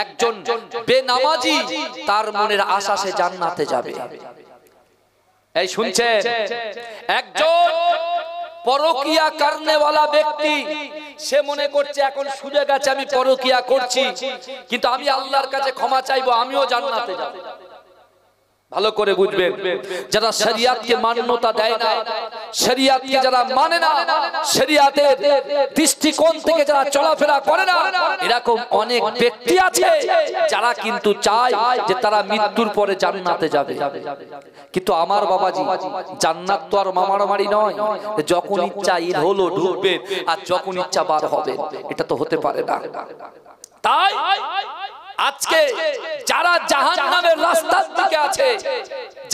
একজন বেনামাজি তার মনের আশা সে জান্নাতে যাবে। এই শুনছেন, একজন পরকিয়া করনেওয়ালা ব্যক্তি সে মনে করছে এখন সুযোগ আছে, আমি পরকিয়া করছি কিন্তু আমি আল্লাহর কাছে ক্ষমা চাইবো, আমিও জান্নাতে যাব। ভালো করে বুঝবেন, যারা শরিয়াতকে মান্যতা দেয় না, শরিয়াতকে যারা মানে না, শরিয়াতের দৃষ্টিকোণ থেকে যারা চলাফেরা করে না, এরকম অনেক ব্যক্তি আছে যারা কিন্তু চায় যে তারা মৃত্যুর পরে জান্নাতে যাবে। কিন্তু আমার বাবাজি, জান্নাত তো আর মামারামারি নয়, যখন ইচ্ছা ঈদ হলো ঢুকবে আর যখন ইচ্ছা বার হবে, এটা তো হতে পারে না। তাই আজকে যারা জাহান্নামের রাস্তার দিকে আছে,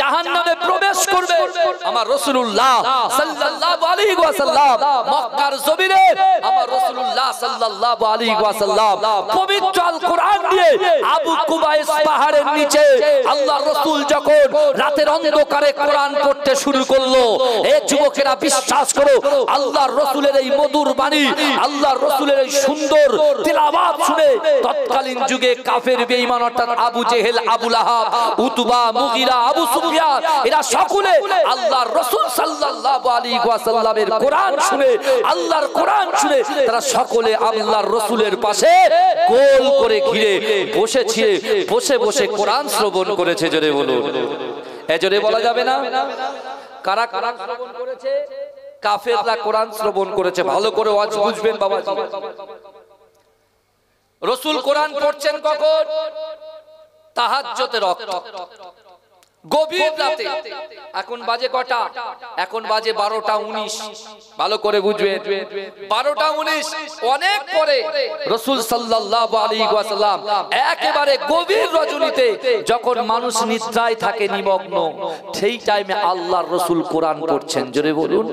জাহান্নামে প্রবেশ করবে, আমার রাসূলুল্লাহ সাল্লাল্লাহু আলাইহি ওয়াসাল্লাম মক্কার জমিনে আমার রাসূলুল্লাহ সাল্লাল্লাহু আলাইহি ওয়াসাল্লাম পবিত্র আল কোরআন দিয়ে আবু কুবাইস পাহাড়ের নিচে আল্লাহর রাসূল যখন রাতের অন্ধকারে কোরআন পড়তে শুরু করলো, এই যুবকেরা বিশ্বাস করো, আল্লাহর রাসূলের এই মধুর বাণী, আল্লাহর রাসূলের এই সুন্দর তিলাওয়াত শুনে তৎকালীন যুগে কাফের বেঈমান অর্থাৎ আবু জেহেল, আবু লাহাব, উতবা, মুগিরা, আবু সুফিয়ান, এরা সকলে আল্লাহর রাসূল সাল্লাল্লাহু আলাইহি ওয়াসাল্লামের কোরআন শুনে, আল্লাহর কোরআন শুনে তারা সকলে আল্লাহর রাসূলের পাশে গোল করে ঘিরে বসেছে, বসে বসে কোরআন শ্রবণ করেছে। জোরে বলুন, জোরে বলা যাবে না? কারা কারা শ্রবণ করেছে? কাফেররা কোরআন শ্রবণ করেছে। ভালো করে ওয়াজ বুঝবেন বাবাজি। রাসূল কোরআন পড়ছেন কখন? তাহাজ্জুদের ওয়াক্ত, গভীর রাতে। এখন বাজে কটা? এখন বাজে 12টা 19। ভালো করে বুঝবেন, 12টা 19, অনেক পরে রাসূল সাল্লাল্লাহু আলাইহি ওয়াসাল্লাম একেবারে গভীর রজনীতে যখন মানুষ নিদ্রায় থাকে নিমগ্ন, সেই টাইমে আল্লাহর রাসূল কোরআন পড়ছেন। জোরে বলুন।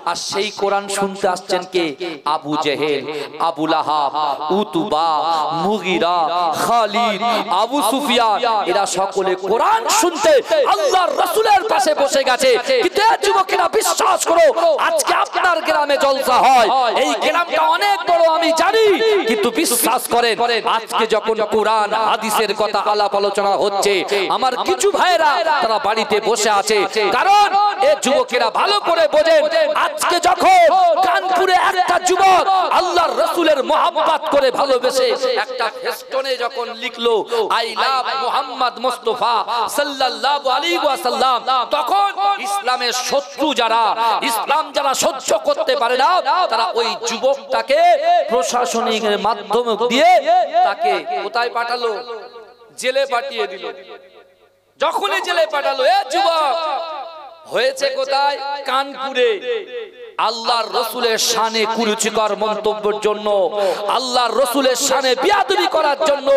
আর সেই কোরআন শুনতে আসছেন কে? আবু জেহেল, আবু লাহাব, উতবা, মুগিরা, খালিদ, আবু সুফিয়ান, এরা সকলে কোরআন শুনতে আল্লাহর রাসূলের পাশে বসে গেছে। কিন্তু যুবকেরা বিশ্বাস করো, আজকে আপনার গ্রামে জলসা হয়, এই গ্রামটা অনেক বড় আমি জানি, কিন্তু বিশ্বাস করেন আজকে যখন কোরআন হাদিসের কথা আলাপ আলোচনা হচ্ছে, আমার কিছু ভাইরা তারা বাড়িতে বসে আছে। কারণ এই যুবকেরা ভালো করে বোঝেন, আজকে যখন কানপুরে একটা যুবক আল্লাহর রাসূলের মহব্বত করে ভালোবেসে একটা ফেস্টনে যখন লিখলো আই লাভ মুহাম্মদ মুস্তাফা সাল্লাল্লাহু আলাইহি ওয়াসাল্লাম, তখন ইসলামের শত্রু যারা, ইসলাম যারা সহ্য করতে পারে না, তারা ওই যুবকটাকে প্রশাসনিক মাধ্যম দিয়ে তাকে কোথায় পাঠালো? জেলে পাঠিয়ে দিল। যখনই জেলে পাঠালো, এ যুবক হয়েছে কোথায়? কানপুরে। আল্লাহর রাসূলের শানে কুরুচিকর মন্তব্যের জন্য, আল্লাহর রাসূলের শানে বিয়াদবি করার জন্য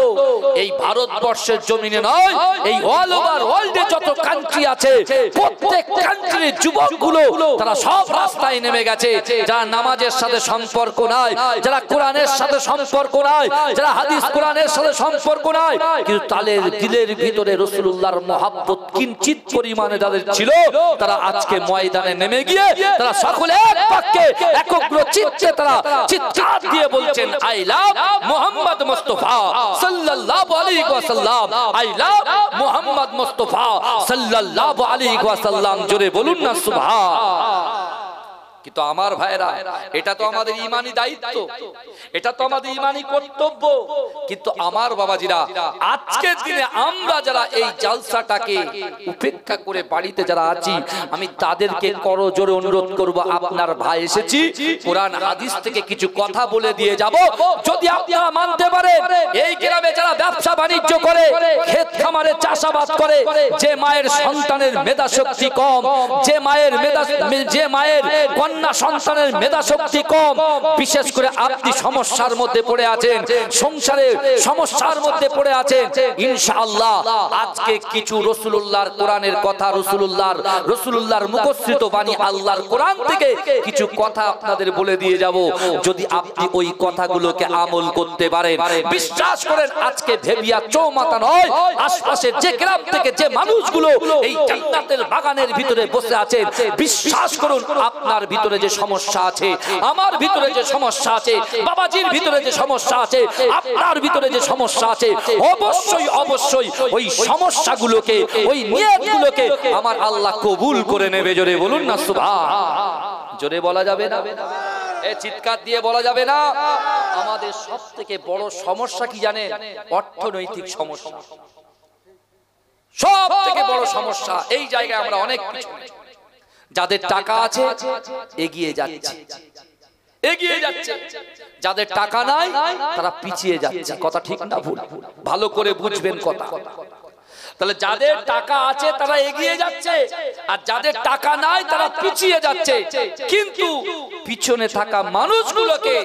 এই ভারতবর্ষের জমিনে নয়, এই অল ওভার ওয়ার্ল্ডে যত কান্ট্রি আছে, প্রত্যেক কান্ট্রির যুবকগুলো তারা সব রাস্তায় নেমে গেছে। যারা নামাজের সাথে সম্পর্ক নাই, যারা কোরআনের সাথে সম্পর্ক নাই, যারা হাদিস কোরআনের সাথে সম্পর্ক নাই, কিন্তু তাদের দিলের ভিতরে রাসূলুল্লাহর মহব্বত কিঞ্চিত পরিমাণে যাদের ছিল, তারা আজকে ময়দানে নেমে গিয়ে তারা সকলে বাক্যে একগ্র চিত্তে তারা চিৎকার দিয়ে বলছেন আই লাভ মুহাম্মদ মুস্তাফা সাল্লাল্লাহু আলাইহি ওয়াসাল্লাম, আই লাভ মুহাম্মদ মুস্তাফা সাল্লাল্লাহু আলাইহি ওয়াসাল্লাম। জোরে বলুন না সুবহান। কিন্তু আমার ভাইরা, এটা তো আমাদের ঈমানি দায়িত্ব, এটা তো আমাদের ঈমানি কর্তব্য। কিন্তু আমার বাবাজিরা, আজকের দিনে আমরা যারা এই জালসাটাকে উপেক্ষা করে বাড়িতে যারা আছি, আমি তাদেরকে করজোরে অনুরোধ করব, আপনার ভাই এসেছি, কোরআন হাদিস থেকে কিছু কথা বলে দিয়ে যাব। যদি আপনারা মানতে পারেন, এই গ্রামে যারা ব্যবসা বাণিজ্য করে, ক্ষেত খামারে চাষাবাদ করে, যে মায়ের সন্তানের মেধা শক্তি কম, যে মায়ের কন্যা সন্তানের মেধা শক্তি কম, বিশেষ করে আপনি সমস্যার মধ্যে পড়ে আছেন, সংসারে সমস্যার মধ্যে পড়ে আছেন, ইনশাআল্লাহ আজকে কিছু রাসূলুল্লাহর কোরআনের কথা, রাসূলুল্লাহর মুখস্থিত বাণী আল্লাহর কোরআন থেকে কিছু কথা আপনাদের বলে দিয়ে যাব। যদি আপনি ওই কথাগুলোকে আমল করতে পারেন, বিশ্বাস করেন আজকে ভেবিয়া ভেবিয়া চৌমাথা নয়, আশপাশের যে গ্রাম থেকে যে মানুষগুলো এই জান্নাতের বাগানের ভিতরে বসে আছেন, বিশ্বাস করুন আপনার ভিতরে যে সমস্যা আছে, আমার ভিতরে যে সমস্যা আছে, বাবাজির ভিতরে যে সমস্যা আছে, আপনার ভিতরে যে সমস্যা আছে, অবশ্যই অবশ্যই ওই সমস্যাগুলোকে, ওই নিয়তগুলোকে আমার আল্লাহ কবুল করে নেবে। জোরে বলুন না সুবহান। জোরে বলা যাবে না, এই চিৎকার দিয়ে বলা যাবে না। আমাদের সবথেকে বড় সমস্যা কি জানেন? অর্থনৈতিক সমস্যা। সব থেকে বড় সমস্যা এই জায়গায় আমরা অনেক পিছনে। যাদের টাকা আছে এগিয়ে যাচ্ছে, এগিয়ে যাচ্ছে, যাদের টাকা নাই তারা পিছিয়ে যাচ্ছে। কথা ঠিক না ভুল? ভালো করে বুঝবেন কথা। তাহলে যাদের টাকা আছে তারা এগিয়ে যাচ্ছে, আর যাদের টাকা নাই তারা পিছিয়ে যাচ্ছে। কিন্তু পিছনে থাকা মানুষগুলোকে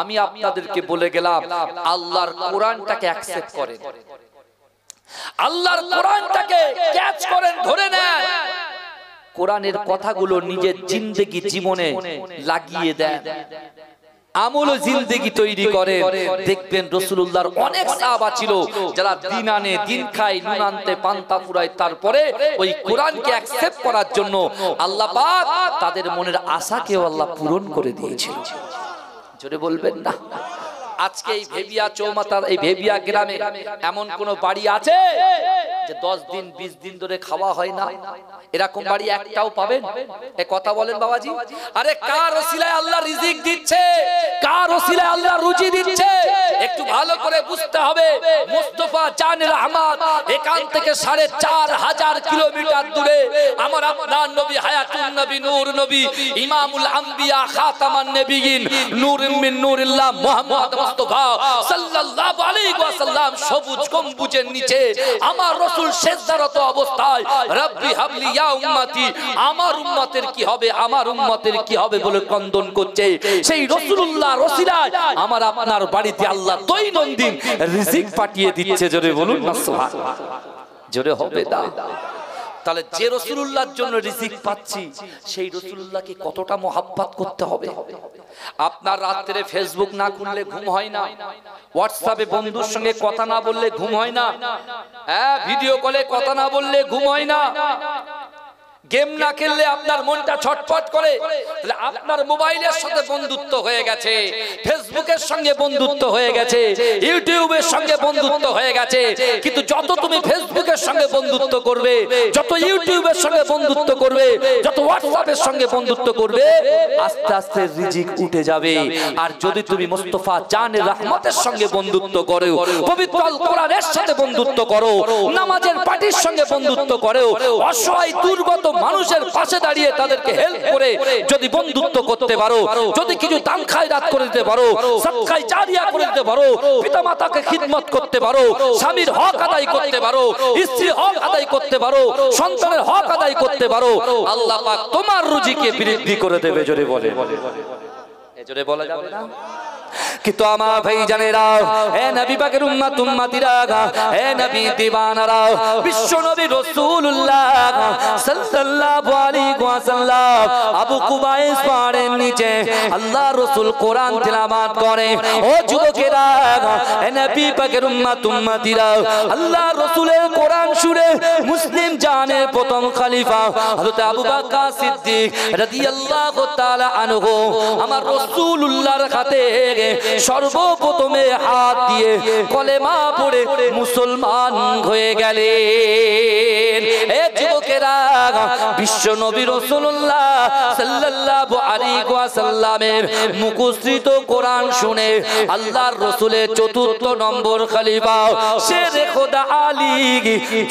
আমি আপনাদেরকে বলে গেলাম, আল্লাহর কোরআনটাকে অ্যাকসেপ্ট করেন, আল্লাহর কোরআনটাকে ক্যাচ করেন, ধরে নেন, কোরআনের কথাগুলো নিজের জিন্দেগি জীবনে লাগিয়ে দেন, আমল জিন্দেগি তৈরি করে। দেখবেন রাসূলুল্লাহর অনেক সাহাবা ছিল যারা দিন আনে দিন খায়, নুন আনতে পান্তা ফুরায়, তারপরে ওই কোরআনকে অ্যাকসেপ্ট করার জন্য আল্লাহ পাক তাদের মনের আশাকেও আল্লাহ পূরণ করে দিয়েছিল। জোরে বলবেন না। আজকে এই ভেবিয়া চৌমাথার এই ভেবিয়া গ্রামে এমন কোন বাড়ি আছে যে 10 দিন 20 দিন ধরে খাওয়া হয় না? এরকম বাড়ি একটাও পাবেন? এ কথা বলেন বাবাজি। আরে কার ওসিলায় আল্লাহ রিজিক দিচ্ছে, কার ওসিলায় আল্লাহ রুজি দিচ্ছে, একটু ভালো করে বুঝতে হবে। মুস্তাফা জানের আহমদ এখান থেকে 4500 কিলোমিটার দূরে আমার আপনার নবী, হায়াতুন নবী, নূর নবী, ইমামুল আম্বিয়া, খাতামান নবিয়িন, নূরুম মিন নূরিল্লাহ মুহাম্মদ মুস্তাফা সাল্লাল্লাহু আলাইহি ওয়াসাল্লাম সবুজ গম্বুজের নিচে আমার রাসূল সিজদারত অবস্থায় রব্বি হাবলি ইয়া উম্মতি, আমার উম্মতের কি হবে, আমার উম্মতের কি হবে বলে ক্রন্দন করছে। সেই রাসূলুল্লাহর ওসিলায় আমার আপনার বাড়িতে আল্লাহ দৈনন্দিন রিজিক পাঠিয়ে দিচ্ছে। জোরে বলুন না সুবহানাল্লাহ। জোরে হবে না? তাহলে যে রাসূলুল্লাহর জন্য রিজিক পাচ্ছি সেই রাসূলুল্লাহকে কতটা মহব্বত করতে হবে। আপনার রাতে ফেসবুক না খুললে ঘুম হয় না, হোয়াটসঅ্যাপে বন্ধুর সঙ্গে কথা না বললে ঘুম হয় না, হ্যাঁ ভিডিও কলে কথা না বললে ঘুম হয় না, গেম না খেললে আপনার মনটা ছটফট করে। তাহলে আপনার মোবাইলের সাথে বন্ধুত্ব হয়ে গেছে, ফেসবুকের সঙ্গে বন্ধুত্ব হয়ে গেছে, ইউটিউবের সঙ্গে বন্ধুত্ব হয়ে গেছে। কিন্তু যত তুমি ফেসবুকের সঙ্গে বন্ধুত্ব করবে, যত ইউটিউবের সঙ্গে বন্ধুত্ব করবে, যত হোয়াটসঅ্যাপের সঙ্গে বন্ধুত্ব করবে, আস্তে আস্তে রিজিক উঠে যাবে। আর যদি তুমি মুস্তাফা জানের রহমতের সঙ্গে বন্ধুত্ব করো, পবিত্র আল কোরআনের সাথে বন্ধুত্ব করো, নামাজের পার্টির সঙ্গে বন্ধুত্ব করো, অসহায় দুর্গত মানুষের পাশে দাঁড়িয়ে তাদেরকে হেল্প করে যদি বন্ধুত্ব করতে পারো, যদি কিছু দান খায়রাত করে দিতে পারো, সদকায়ে জারিয়া করে দিতে পারো, পিতামাতাকে খিদমত করতে পারো, স্বামীর হক আদায় করতে পারো, স্ত্রীর হক আদায় করতে পারো, সন্তানের হক আদায় করতে পারো, আল্লাহ পাক তোমার রুজিকে বৃদ্ধি করে দেবে। জোরে বলে, জোরে বলা যাবে না? কিন্তু আমার ভাই জানেরা, হে নবী পাকের উম্মত উম্মতিরা, হে নবী দিওয়ানারা, বিশ্ব নবী রাসূলুল্লাহ সাল্লাল্লাহু আলাইহি ওয়াসাল্লাম আবু কুবাইস পাহাড়ের নিচে আল্লাহ রাসূল কোরআন তেলাওয়াত করে। ও যুবকেরা, হে নবী পাকের উম্মত উম্মতিরা, আল্লাহ রাসূলের কোরআন শুনে মুসলিম জানের প্রথম খলিফা হযরত আবু বকর সিদ্দিক রাদিয়াল্লাহু তাআলা আনহু আমার রাসূলুল্লাহর হাতে সর্বপ্রথমে হাত দিয়ে কলেমা পড়ে মুসলমান হয়ে গেলেন। এ যুবকেরা, বিশ্ব নবী রাসূলুল্লাহ সাল্লাল্লাহু আলাইহি ওয়াসাল্লামের মুখস্থিত কোরআন শুনে আল্লাহর রাসূলের চতুর্থ নম্বর খলিফা শেরে খোদা আলী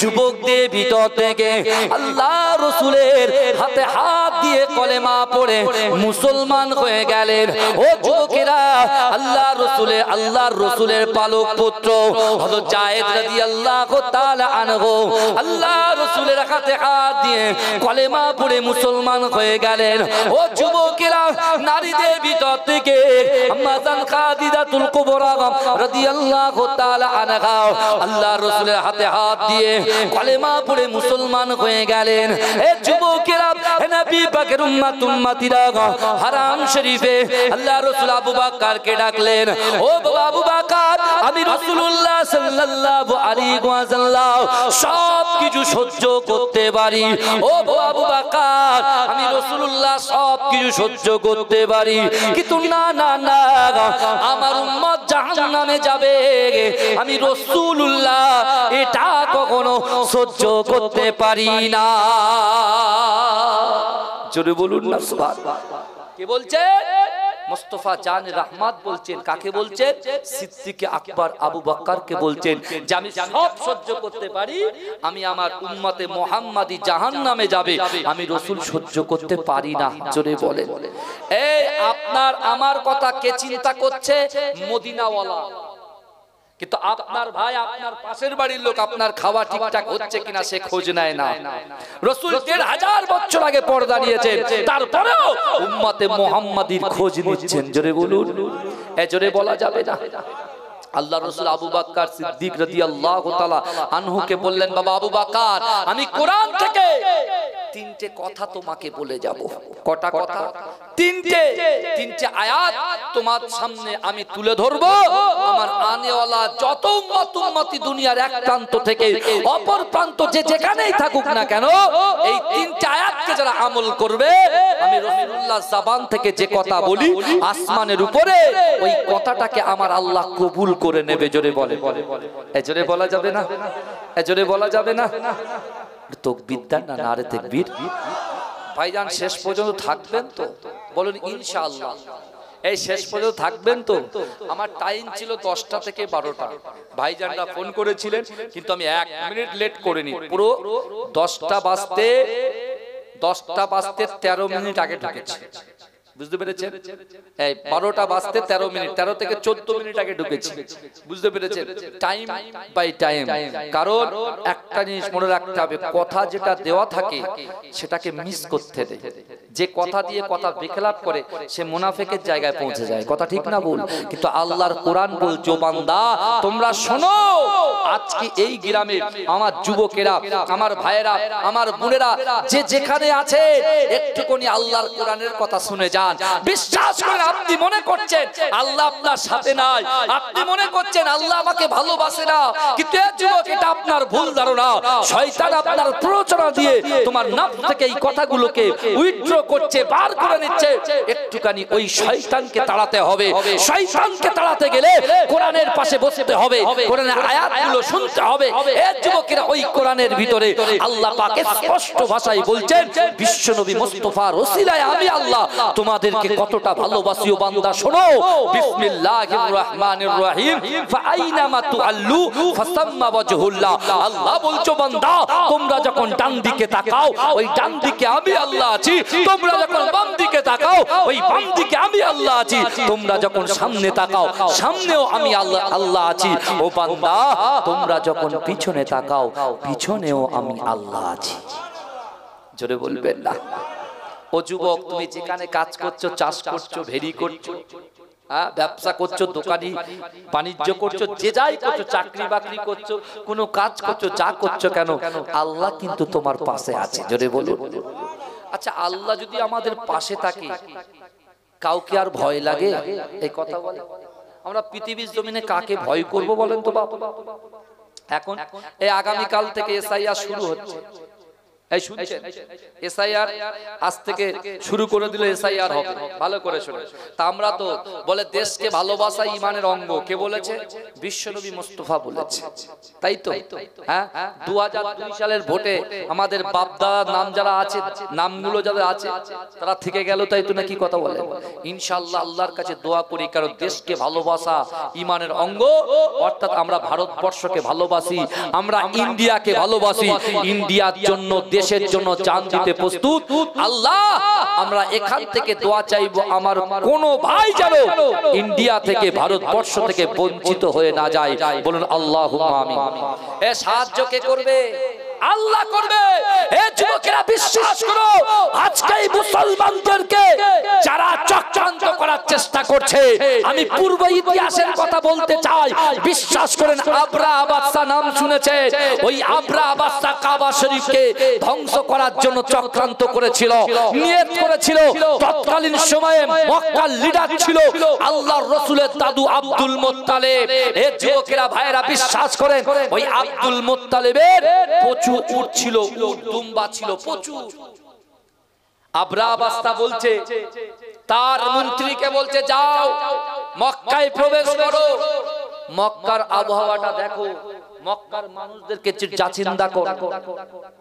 যুবকদের ভিতর থেকে আল্লাহ রাসূলের হাতে হাত দিয়ে কলেমা পড়ে মুসলমান হয়ে গেলেন। ও যুবকেরা, আল্লাহর রাসূলের পালক পুত্র হযরত যায়েদ রাদিয়াল্লাহু তাআলা আনহু আল্লাহর রাসূলের হাতে হাত দিয়ে কলেমা পড়ে মুসলমান হয়ে গেলেন। ও যুবকেরা, নারীদের ভিতর থেকে আম্মা জান খাদিজাতুল কুবরা রাদিয়াল্লাহু তাআলা আনহা আল্লাহর রাসূলের হাতে হাত দিয়ে কলেমা পড়ে মুসলমান হয়ে গেলেন। এ যুবকেরা, নবী পাকের উম্মত উম্মতিরা, হারাম শরীফে আল্লাহর রাসূল আবু বকরকে ডাকলেন। ও বাবা আবু বকর, আমি রাসূলুল্লাহ সাল্লাল্লাহু সাল্লাল্লাহু আলাইহি ওয়াসাল্লাম সব কিছু সহ্য করতে পারি। ও আবু বকর, আমি রাসূলুল্লাহ সব কিছু সহ্য করতে পারি, কিন্তু না না না, আমার উম্মত জাহান্নামে যাবে, আমি রাসূলুল্লাহ এটা কখনো সহ্য করতে পারি না। জোরে বলুন না সুবহানাল্লাহ। কে বলছে? মুস্তাফা জান রহমত বলছেন। কাকে বলছেন? সিদ্দিক আকবর আবু বকরকে বলছেন যে আমি সব সহ্য করতে পারি, আমি আমার উম্মতে মুহাম্মাদি জাহান্নামে যাবে, আমি রাসূল সহ্য করতে পারি না। জোরে বলেন। এই আপনার আমার কথা কে চিন্তা করছে? মদিনাওয়ালা। কিন্তু আপনার ভাই, আপনার পাশের বাড়ির লোক আপনার খাওয়া ঠিকঠাক হচ্ছে কিনা সে খোঁজ নেয় না। রাসূল ১৫০০ বছর আগে পর্দা নিয়েছেন, তারপরেও উম্মতে মুহাম্মাদির খোঁজ নিচ্ছেন। জোরে বলুন। জোরে বলা যাবে না। আল্লাহ রাসূল আবু বকর সিদ্দিক রাদিয়াল্লাহু তাআলা আনহুকে বললেন, বাবা আবু বকর, আমি কোরআন থেকে তিনটে কথা তোমাকে বলে যাব। কটা কথা? তিনটে আয়াত তোমার সামনে আমি তুলে ধরব। আমার আনেওয়ালা যত উম্মতি দুনিয়ার এক প্রান্ত থেকে অপর প্রান্ত যে যেখানেই থাকুক না কেন, এই তিনটে আয়াতকে যারা আমল করবে, আমি রাসূলুল্লাহ জবান থেকে যে কথা বলি আসমানের উপরে ওই কথাটাকে আমার আল্লাহ কবুল করে নেবে। জোরে বলে। জোরে বলা যাবে না? জোরে বলা যাবে না? তাকবীর দেন না, নারে তাকবীর। ভাইজান শেষ পর্যন্ত থাকবেন তো? বলুন ইনশাআল্লাহ। এই শেষ পর্যন্ত থাকবেন তো? আমার টাইম ছিল 10টা থেকে 12টা। ভাইজানরা ফোন করেছিলেন, কিন্তু আমি 1 মিনিট লেট করিনি। পুরো 10টা বাজতে 13 মিনিট আগে ঢুকেছি। বুঝতে পেরেছেন? এই 12টা বাজতে 13 মিনিট, 13 থেকে 14 মিনিট আগে ঢুকেছি। বুঝতে পেরেছেন? Time by time. কারণ একটা জিনিস মনে রাখতে হবে, কথা যেটা দেওয়া থাকে সেটাকে মিস করতে নেই। যে কথা দিয়ে কথা বেখেলাপ করে সে মুনাফিকের জায়গায় পৌঁছে যায়। কথা ঠিক না বল? কিন্তু আল্লাহর কোরআন বলছো, বান্দা তোমরা শোনো, আজকে এই গ্রামে আমার যুবকেরা, আমার ভাইয়েরা, আমার বোনেরা যে যেখানে আছে, একটুখানি আল্লাহর কোরআনের কথা শুনে যান। বিশ্বাস করে আপনি মনে করছেন আল্লাহ আপনার সাথে নাই, আপনি মনে করছেন আল্লাহ আমাকে ভালোবাসে না, কিন্তু এই যুবক এটা আপনার ভুল ধারণা। শয়তান আপনার প্ররোচনা দিয়ে তোমার নফস থেকে এই কথাগুলোকে উইথড্র করছে, বার করে নিচ্ছে। একটুখানি ওই শয়তানকে তাড়াতে হবে। শয়তানকে তাড়াতে গেলে কোরআনের পাশে বসতে হবে, কোরআনের আয়াতগুলো শুনতে হবে। এই যুবকেরা ওই কোরআনের ভিতরে আল্লাহ পাক স্পষ্ট ভাষায় বলছেন, বিশ্বনবী মুস্তাফার ওসিলায় আমি আল্লাহ তোমাদেরকে কতটা ভালোবাসি। ও বান্দা শোনো, বিসমিল্লাহির রহমানির রহিম, ফাআইনামা তুআল্লু ফাসাম্মা ওয়াজহুল্লাহ। আল্লাহ বলছো, বান্দা তোমরা যখন ডান দিকে তাকাও, ওই ডান দিকে আমি আল্লাহ আছি। তোমরা যখন বাম দিকে তাকাও, ওই বাম দিকে আমি আল্লাহ আছি। তোমরা যখন সামনে তাকাও, সামনেও আমি আল্লাহ আছি। ও বান্দা তোমরা যখন পিছনে তাকাও, পিছনেও আমি আল্লাহ আছি। জোরে বলবেন না? ও যুবক, তুমি যেখানে কাজ করছো, চাষ করছো, ভেরি করছো, ব্যবসা করছো, দোকানি বাণিজ্য করছো, যে যাই করছো, চাকরি বাকরি করছো, কোনো কাজ করছো, যা করছো কেন, আল্লাহ কিন্তু তোমার পাশে আছে। জোরে বলুন। আচ্ছা, আল্লাহ যদি আমাদের পাশে থাকে, কাউকে আর ভয় লাগে? এই কথা বলে আমরা পৃথিবীর জমিনে কাকে ভয় করব বলেন তো বাবা? এখন এই আগামীকাল থেকে এসআইআর শুরু হচ্ছে। এই শুনছেন? এসআইআর আজ থেকে শুরু করে দিল, এসআইআর হবে। ভালো করে শুনে। তা আমরা তো বলে দেশকে ভালোবাসা ঈমানের অঙ্গ। কে বলেছে? বিশ্বনবী মুস্তাফা বলেছে। তাই তো? হ্যাঁ, 2002 সালের ভোটে আমাদের বাপ দাদার নাম যারা আছে, নামগুলো যারা আছে তারা থেকে গেল, তাই তো নাকি কথা বলে? ইনশাআল্লাহ আল্লাহর কাছে দোয়া করি, কারণ দেশকে ভালোবাসা ঈমানের অঙ্গ। অর্থাৎ আমরা ভারতবর্ষকে ভালোবাসি, আমরা ইন্ডিয়াকে ভালোবাসি, ইন্ডিয়ার জন্য, দেশের জন্য জান দিতে প্রস্তুত। আল্লাহ আমরা এখান থেকে দোয়া চাইবো, আমার কোন ভাই যেন ইন্ডিয়া থেকে, ভারতবর্ষ থেকে বঞ্চিত হয়ে না যায়। বলুন আল্লাহুম্মা আমিন। এ সাহায্য কে করবে? আল্লাহ করবে। এই যুবকেরা বিশ্বাস করো, আজকে এই মুসলমানদেরকে যারা চক্রান্ত করার চেষ্টা করছে, আমি পূর্ব ইতিহাসের কথা বলতে চাই। বিশ্বাস করেন, আবরাহা বাদশা নাম শুনেছে। ওই আবরাহা বাদশা কাবা শরীফকে ধ্বংস করার জন্য চক্রান্ত করেছিল, নিয়ত করেছিল। তৎকালীন সময়ে মক্কার লিডার ছিল আল্লাহর রাসূলের দাদু আব্দুল মুত্তালিব। এই যুবকেরা ভাইরা বিশ্বাস করেন, ওই আব্দুল মুত্তালিবের প্রচুর উট ছিল, উট দুম্বা ছিল প্রচুর। আবরাহা বাদশা বলছে, তার মন্ত্রীকে বলছে, যাও মক্কায় প্রবেশ করো, মক্কার আবহাওয়াটা দেখো, মক্কার মানুষদেরকে যাচিন্দা করো,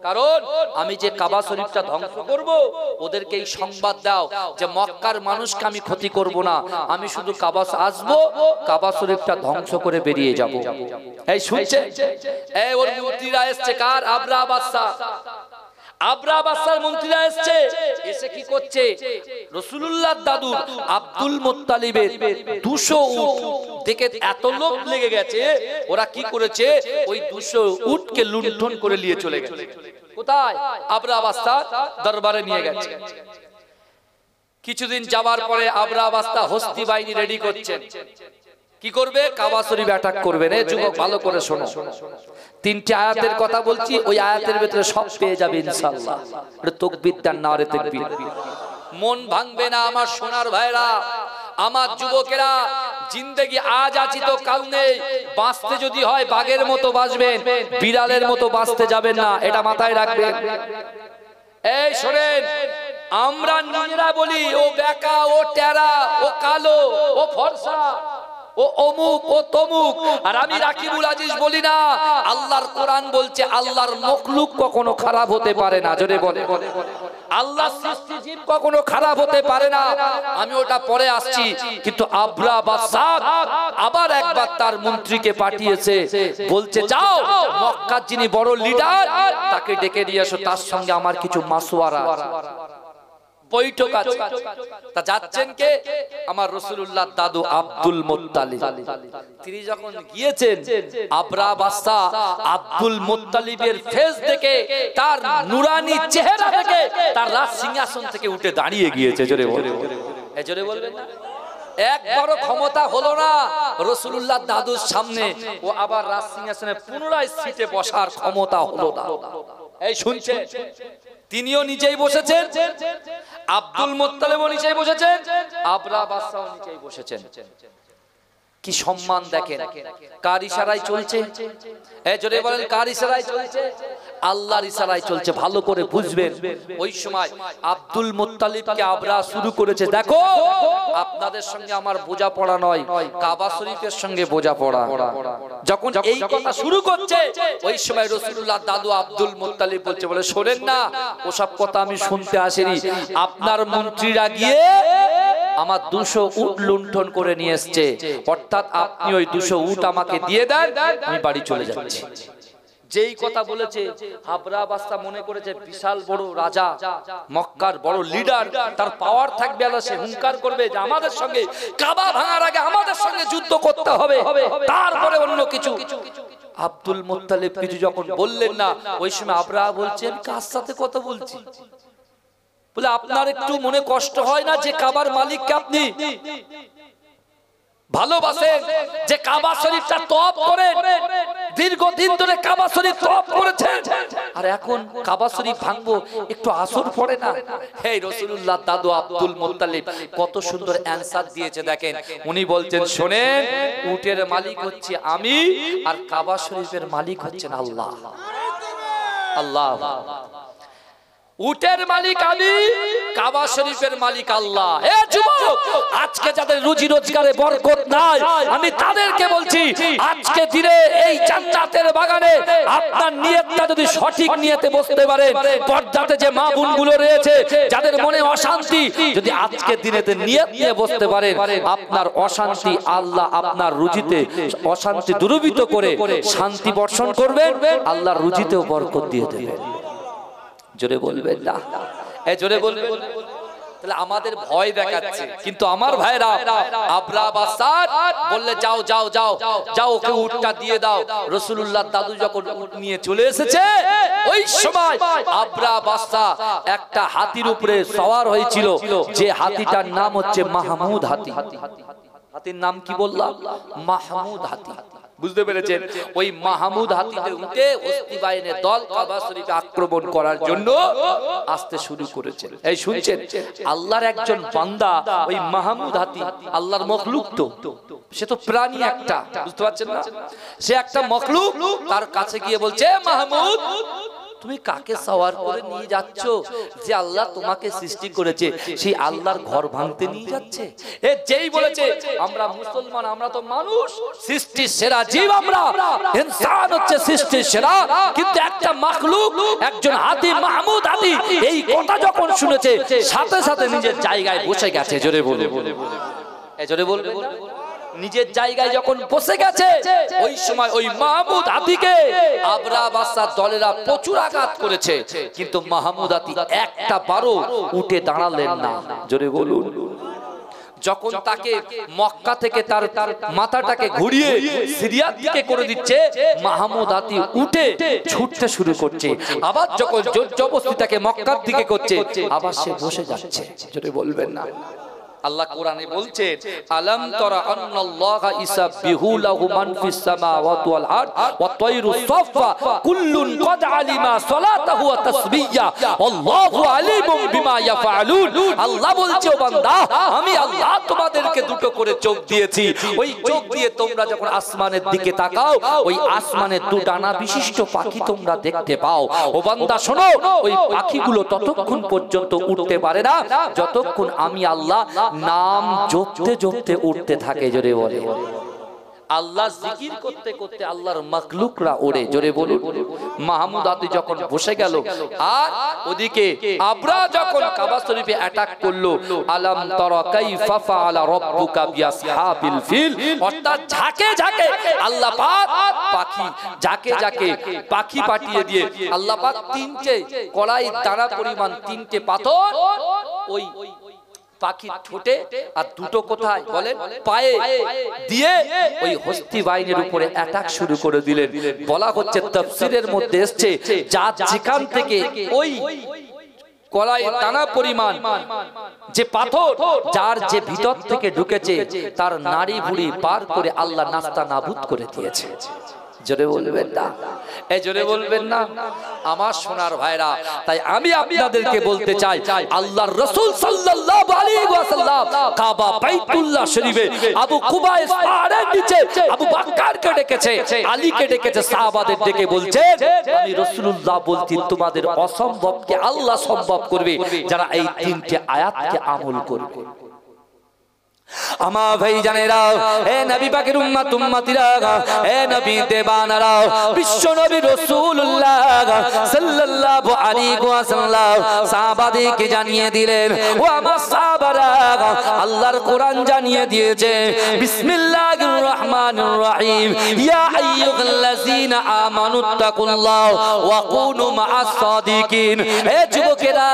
কারণ আমি যে কাবা শরীফটা ধ্বংস করব, ওদেরকে এই সংবাদ দাও যে মক্কার মানুষকে আমি ক্ষতি করব না, আমি শুধু কাবা আসবো, কাবা শরীফটা ধ্বংস করে বেরিয়ে যাব। এই শুনছে, এই ওর মন্ত্রীরা এসছে, কার? আবরাহা বাদশা। আবরাহা বাদশার মন্ত্রীরা এসছে, এসে কি করছে? রাসূলুল্লাহর দাদু আব্দুল মুত্তালিবের 200 উট দেখে এত লোভ লেগে গেছে, ওরা কি করেছে? ওই 200 উটকে লুণ্ঠন করে নিয়ে চলে গেছে। কোথায়? আবরাহা বাদশার দরবারে নিয়ে গেছে। কিছুদিন যাওয়ার পরে আবরাহা বাদশা হস্তি বাহিনী রেডি করছেন। কি করবে? কাবা শরীফ অ্যাটাক করবেন। এই যুবক ভালো করে শোনো, 3টি আয়াতের কথা বলছি, ওই আয়াতের ভিতরে সব পেয়ে যাবে ইনশাআল্লাহ। এটা তাকবীর দেন, নারে তাকবীর। মন ভাঙবে না আমার সোনার ভাইরা, আমার যুবকেরা। জিন্দেগি আজ আছি তো কাল নেই। বাঁচতে যদি হয় বাঘের মতো বাঁচবেন, বিড়ালের মতো বাঁচতে যাবেন না, এটা মাথায় রাখবেন। এই শোনেন, আমরা নিজেরা বলি ও বেকা, ও টেরা, ও কালো, ও ফর্সা, ও অমুক, ও তমুক, আর আমি রাকিবুল আজিজ বলি না। আল্লাহর কোরআন বলছে আল্লাহর মখলুক কখনো খারাপ হতে পারে না। জোরে বলে, আল্লাহর সৃষ্টিজীব কখনো খারাপ হতে পারে না। আমি ওটা পরে আসছি। কিন্তু আবরাহা বাদশা আবার একবার তার মন্ত্রীকে পাঠিয়েছে, বলছে যাও মক্কার যিনি বড় লিডার তাকে ডেকে নিয়ে এসো, তার সঙ্গে আমার কিছু মাসওয়ারা বৈঠক আছে। তা যাচ্ছেন কে? আমার রাসূলুল্লাহর দাদু আব্দুল মুত্তালিব। তিনি যখন গিয়েছেন, আবরাহা বাদশা আব্দুল মুত্তালিবের ফেস দেখে, তার নুরানি চেহারা দেখে, তার রাজ সিংহাসন থেকে উঠে দাঁড়িয়ে গিয়েছে। জোরে বলে, জোরে বলবেন না? একবারও ক্ষমতা হলো না রাসূলুল্লাহর দাদুর সামনে, ও আবার রাজ সিংহাসনে পুনরায় সিটে বসার ক্ষমতা হলো না। এই শুনছে, তিনিও নিজেই বসেছেন, আব্দুল মুত্তালিবও নিজেই বসেছেন, আবরাহা বাদশাও নিজেই বসেছেন। কি সম্মান দেখেন, কার ইশারায় চলছে? এই জোরে বলেন, কার ইশারায় চলছে? আল্লাহর ইশারায় চলছে। ভালো করে বুঝবেন। ওই সময় আব্দুল মুত্তালিবকে আবরাহা শুরু করেছে, দেখো আপনাদের সঙ্গে আমার বোঝাপড়া নয়, কাবা শরীফের সঙ্গে বোঝাপড়া। যখন এই কথা শুরু করছে, ওই সময় রাসূলুল্লাহর দাদু আব্দুল মুত্তালিব বলছে, বলে শোনেন না, ওসব কথা আমি শুনতে আসিনি। আপনার মন্ত্রীরা গিয়ে আমার 200 উট লুণ্ঠন করে নিয়ে এসছে, অর্থাৎ আপনি ওই 200 উট আমাকে দিয়ে দেন, আমি বাড়ি চলে যাচ্ছি। যেই কথা বলেছে, আবরাহা বাদশা মনে করেছে বিশাল বড় রাজা, মক্কার বড় লিডার, তার পাওয়ার থাকবে, আল্লাহ সে হুঙ্কার করবে যে আমাদের সঙ্গে কাবা ভাঙার আগে আমাদের সঙ্গে যুদ্ধ করতে হবে, তারপরে অন্য কিছু। আব্দুল মুত্তালিব কিছু যখন বললেন না, ওই সময় আবরাহা বলছেন, কার সাথে কথা বলছি? বলে আপনার একটু মনে কষ্ট হয় না যে কাবার মালিককে আপনি ভালোবাসেন, যে কাবা শরীফটা তওয়াফ করেন, দীর্ঘদিন ধরে কাবা শরীফ তওয়াফ করেছেন, আর এখন কাবা শরীফ ভাঙবো, একটু আসর পড়ে না? এই রাসূলুল্লাহর দাদু আব্দুল মুত্তালিব কত সুন্দর অ্যানসার দিয়েছে দেখেন। উনি বলছেন, শোনেন, উটের মালিক হচ্ছে আমি, আর কাবা শরীফের মালিক হচ্ছেন আল্লাহ। আল্লাহ, উটের মালিক আমি, কাবা শরীফের মালিক আল্লাহ। এ যুবক, আজকে যাদের রুজি রোজগারে বরকত নাই, আমি তাদেরকে বলছি, আজকে দিনে এই জান্নাতের বাগানে আপনার নিয়তটা যদি সঠিক নিয়তে বসতে পারেন, পর্দাতে যে মা বোনগুলো রয়েছে যাদের মনে অশান্তি, যদি আজকে দিনেতে নিয়ত নিয়ে বসতে পারেন, আপনার অশান্তি আল্লাহ আপনার রুজিতে অশান্তি দূরীভূত করে শান্তি বর্ষণ করবেন, আল্লাহর রুজিতেও বরকত দিয়ে দেবেন। জোরে বলবেন না? জোরে বলবেন। তাহলে আমাদের ভয় দেখাচ্ছে, কিন্তু আমার ভাইরা আবরা বাসার বললে যাও যাও যাও যাও, ওকে উটটা দিয়ে দাও। রাসূলুল্লাহর দাদু যখন উট নিয়ে চলে এসেছে, ওই সময় আবরা বাসা একটা হাতির উপরে সওয়ার হয়েছিল, যে হাতিটার নাম হচ্ছে মাহমুদ হাতি। হাতির নাম কি বললাম? মাহমুদ হাতি। বুঝতে পেরেছেন? ওই মাহমুদ হাতিতে উঠে হস্তি বাহিনীর দল কাবা শরীফে আক্রমণ করার জন্য আসতে শুরু করেছে। এই শুনছেন, আল্লাহর একজন বান্দা ওই মাহমুদ হাতি আল্লাহর মখলুক, তো সে তো প্রাণী একটা, বুঝতে পারছেন না? সে একটা মখলুক, তার কাছে গিয়ে বলছে, মাহমুদ তুমি কাকে সওয়ার করে নিয়ে যাচ্ছ? যে আল্লাহ তোমাকে সৃষ্টি করেছে সেই আল্লাহর ঘর ভাঙতে নিয়ে যাচ্ছে। এ যেই বলেছে আমরা মুসলমান, আমরা তো মানুষ, সৃষ্টির সেরা জীব, আমরা ইনসান হচ্ছে সৃষ্টির সেরা, কিন্তু একটা মাখলুক, একজন হাতি, মাহমুদ হাতি, এই কথা যখন শুনেছে সাথে সাথে নিজের জায়গায় বসে গেছে। জোরে বলে, জোরে বলবে, নিজের জায়গায় যখন বসে গেছে, ওই সময় ওই মাহমুদ হাতিকে আবরা বাসার দলেরা প্রচুর আঘাত করেছে, কিন্তু মাহমুদ হাতি একটা বারও উঠে দাঁড়ালেন না। জোরে বলুন। যখন তাকে মক্কা থেকে তার মাথাটাকে ঘুরিয়ে সিরিয়ার দিকে করে দিচ্ছে, মাহমুদ হাতি উঠে ছুটতে শুরু করছে। আবার যখন জোর জবরদস্তি তাকে মক্কার দিকে করছে, আবার সে বসে যাচ্ছে। জোরে বলবেন না। আল্লাহ কোরআনে বলছে, আলাম তারা আন্নাল্লাহা ইসাববিহু লাহু মান ফিস সামাওয়াতি ওয়াল আরদ ওয়াত তায়রু সাফা কুল্লুন ক্বাদ আলিমা সালাতাহু ওয়া তাসবিহা আল্লাহু আলিমুম বিমা ইয়াফআলুন। আল্লাহ বলছে, ও বান্দা, আমি আল্লাহ তোমাদেরকে দুটো করে চোখ দিয়েছি, ওই চোখ দিয়ে তোমরা যখন আসমানের দিকে তাকাও, ওই আসমানের দুটানা বিশিষ্ট পাখি তোমরা দেখতে পাও। ও বান্দা শোনো, ওই পাখিগুলো ততক্ষণ পর্যন্ত উঠতে পারে না যতক্ষণ আমি আল্লাহ নাম জপতে জপতে উঠতে থাকে। জোরে বলে, আল্লাহ জিকির করতে করতে আল্লাহর মাখলুকরা ওড়ে। জোরে বলুন। মাহমুদ হাতি যখন বসে গেল, আর ওদিকে আবরা যখন কাবা শরীফে অ্যাটাক করলো, আলাম তারা কাইফা ফাআলা রাব্বুকা বিআসহাবিল ফিল, অর্থাৎ ঝাঁকে ঝাঁকে আল্লাহ পাক পাখি, ঝাঁকে ঝাঁকে পাখি পাঠিয়ে দিয়ে আল্লাহ পাক তিনটে কড়াই দানা পরিমাণ তিনটে পাথর ওই পাখির ঠোঁটে আর দুটো কোথায় বলেন পায়ে দিয়ে ওই হস্তি বাহিনীর উপরে অ্যাটাক শুরু করে দিলেন। বলা হচ্ছে তাফসীরের মধ্যে এসেছে, যা যেখান থেকে ওই কলাইয়ের দানা পরিমাণ যে পাথর যার যে ভিতর থেকে ঢুকেছে, তার নাড়ি ভুড়ি পার করে আল্লাহ নাস্তা নাবুদ করে দিয়েছে। জোরে বলবেন না, এই জোরে বলবেন না আমার সোনার ভাইরা। তাই আমি আপনাদেরকে বলতে চাই, আল্লাহর রাসূল সাল্লাল্লাহু আলাইহি ওয়াসাল্লাম কাবা বাইতুল্লাহ শরীফে আবু কুবাইস পাহাড়ের নিচে আবু বকরকে ডেকেছে, আলীকে ডেকেছে, সাহাবাদের ডেকে বলছে, আমি রাসূলুল্লাহ বলছি তোমাদের অসম্ভবকে আল্লাহ সম্ভব করবে যারা এই তিনটি আয়াতকে আমল করবে। আমার ভাই জানেরা, হে নবী পাকের উম্মত উম্মতিরা, হে নবী দেবানারা, বিশ্ব নবী রাসূলুল্লাহ সাল্লাল্লাহু আলাইহি ওয়াসাল্লাম সাহাবাদেরকে জানিয়ে দিলেন, ও আমার সাহাবারা, আল্লাহর কোরআন জানিয়ে দিয়েছে, বিসমিল্লাহির রহমানির রহিম, ইয়া আইয়ুহাল্লাযীনা আমানুত্তাকুল্লাহ ওয়া কুনু মাআস সাদিকিন। হে যুবকেরা,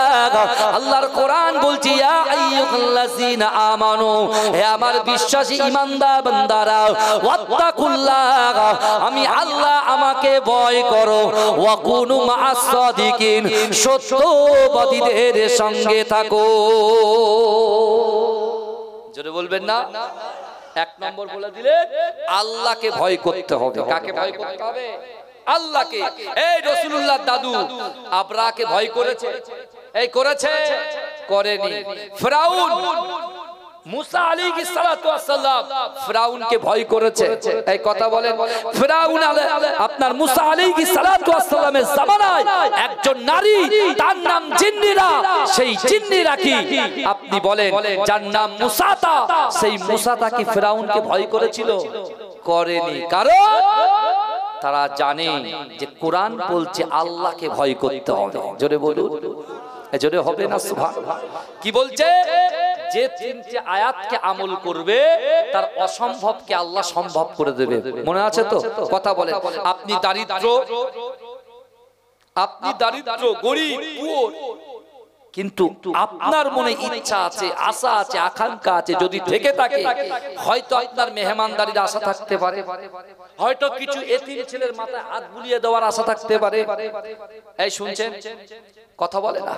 আল্লাহর কোরআন বলছে, ইয়া আইয়ুহাল্লাযীনা আমানু, হে আমার বিশ্বাসী ঈমানদার বান্দারা, ওয়াত্তাকুল্লাহ, আমি আল্লাহ, আমাকে ভয় করো, ওয়া কুনু মাআস সাদিকিন, সত্যবাদীদের সঙ্গে থাকো। জোরে বলবেন না। এক নম্বর বলে দিলে আল্লাহকে ভয় করতে হবে। কাকে ভয় করতে হবে? আল্লাহকে। এই রাসূলুল্লাহর দাদু আবরাকে ভয় করেছে? এই করেছে? করেনি। ফিরাউন মুসা আলাইহিস সালাতু ওয়াস সালাম ফিরাউনকে ভয় করেছে? এই কথা বলেন। ফিরাউন আপনার মুসা আলাইহিস সালাতু ওয়াস সালামের জামানায় একজন নারী, তার নাম জিন্নিরা, সেই জিন্নিরা কি আপনি বলেন যার নাম মুসাতা, সেই মুসাতা কি ফিরাউনকে ভয় করেছিল? করেনি। কারণ তারা জানে যে কোরআন বলছে আল্লাহকে ভয় করতে হবে। জোরে বলুন, জোরে হবে না সুবহানাল্লাহ। কি বলছে? যে তিনটি আয়াতকে আমল করবে তার অসম্ভবকে আল্লাহ সম্ভব করে দেবে। মনে আছে তো? কথা বলেন। আপনি দারিদ্র, গরিব, পুয়োর, কিন্তু আপনার মনে ইচ্ছা আছে, আশা আছে, আকাঙ্ক্ষা আছে, যদি থেকে থাকে হয়তো আপনার মেহমানদারির আশা থাকতে পারে, হয়তো কিছু এতিম ছেলের মাথায় হাত বুলিয়ে দেওয়ার আশা থাকতে পারে। এই শুনছেন কথা বলে না,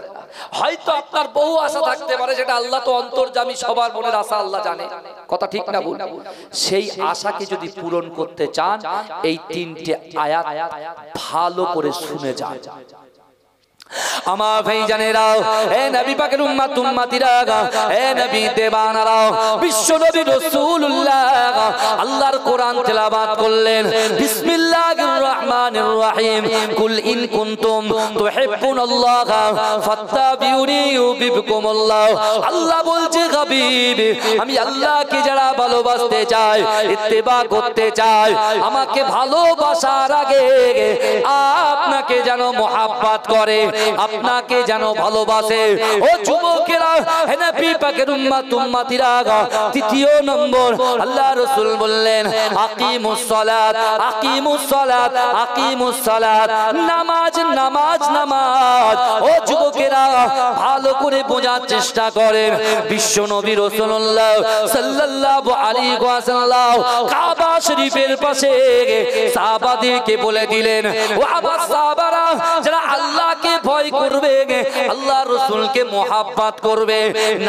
হয়তো আপনার বহু আশা থাকতে পারে, সেটা আল্লাহ তো অন্তর্যামী, সবার মনের আশা আল্লাহ জানে, কথা ঠিক না ভুল? সেই আশাকে যদি পূরণ করতে চান এই তিনটে আয়াত ভালো করে শুনে যান। আমার ভাইজানেরাও, এ নবী পাকের উম্মত উম্মতিরা, এ নবী দেবানারা, বিশ্ব নবী রাসূলুল্লাহ আল্লাহর কোরআন তেলাওয়াত করলেন। বিসমিল্লাহির রহমানির রহিম, কুল ইন কুনতুম তুহিব্বুনাল্লাহ ফাত্তাবিউনি ইউহিব্বুকুমুল্লাহ। আল্লাহ বলছে হাবিব, আমি আল্লাহকে যারা ভালোবাসতে চায়, ইত্তেবা করতে চায়, আমাকে ভালোবাসার আগে আপনাকে যেন মোহাব্বত করে, আপনাকে যেন ভালোবাসে। ও যুবকেরা, হে নবী পাকের উম্মত উম্মতিরা, তৃতীয় নম্বর আল্লাহ রাসূল বললেন আকিমুস সালাত, আকিমুস সালাত, আকিমুস সালাত, নামাজ, নামাজ, নামাজ। ও যুবকেরা, ভালো করে বোঝার চেষ্টা করেন। বিশ্ব নবী রাসূলুল্লাহ সাল্লাল্লাহু আলাইহি ওয়াসাল্লাম কাবা শরীফের পাশে সাহাবাদেরকে বলে দিলেন, ও আমার সাহাবারা, যারা আল্লাহকে ভয় করবে, আল্লাহ রাসূলকে মোহাব্বত করবে,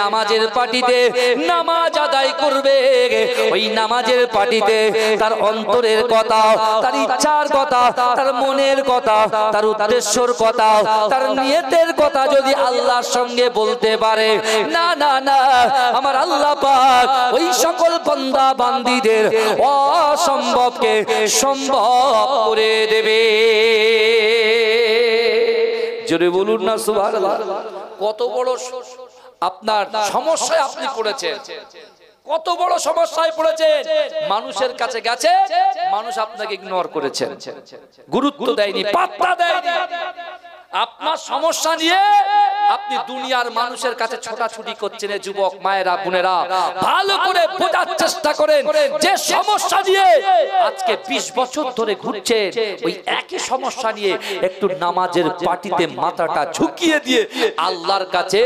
নামাজের পাটিতে নামাজ আদায় করবে, ওই নামাজের পাটিতে তার অন্তরের কথা, তার ইচ্ছার কথা, তার মনের কথা, তার উদ্দেশ্যর কথা, তার নিয়তের কথা যদি আল্লাহর সঙ্গে বলতে পারে, না না না, আমার আল্লাহ পাক ওই সকল বান্দা বান্দীদের অসম্ভবকে সম্ভব করে দেবে। জোরে বলুন না সুবহানাল্লাহ। কত বড় আপনার সমস্যায় আপনি পড়েছেন, কত বড় সমস্যায় পড়েছেন। মানুষের কাছে গেছে, মানুষ আপনাকে ইগনোর করেছে, গুরুত্ব দেয়নি, পাত্তা দেয়নি। আপনার সমস্যা নিয়ে আপনি দুনিয়ার মানুষের কাছে ছোটাছুটি করছেন। যুবক মায়েরা, বোনেরা, ভালো করে বোঝার চেষ্টা করেন, যে সমস্যা নিয়ে আজকে 20 বছর ধরে ঘুরছেন, ওই একই সমস্যা নিয়ে একটু নামাজের পাটিতে মাথাটা ঝুঁকিয়ে দিয়ে আল্লাহর কাছে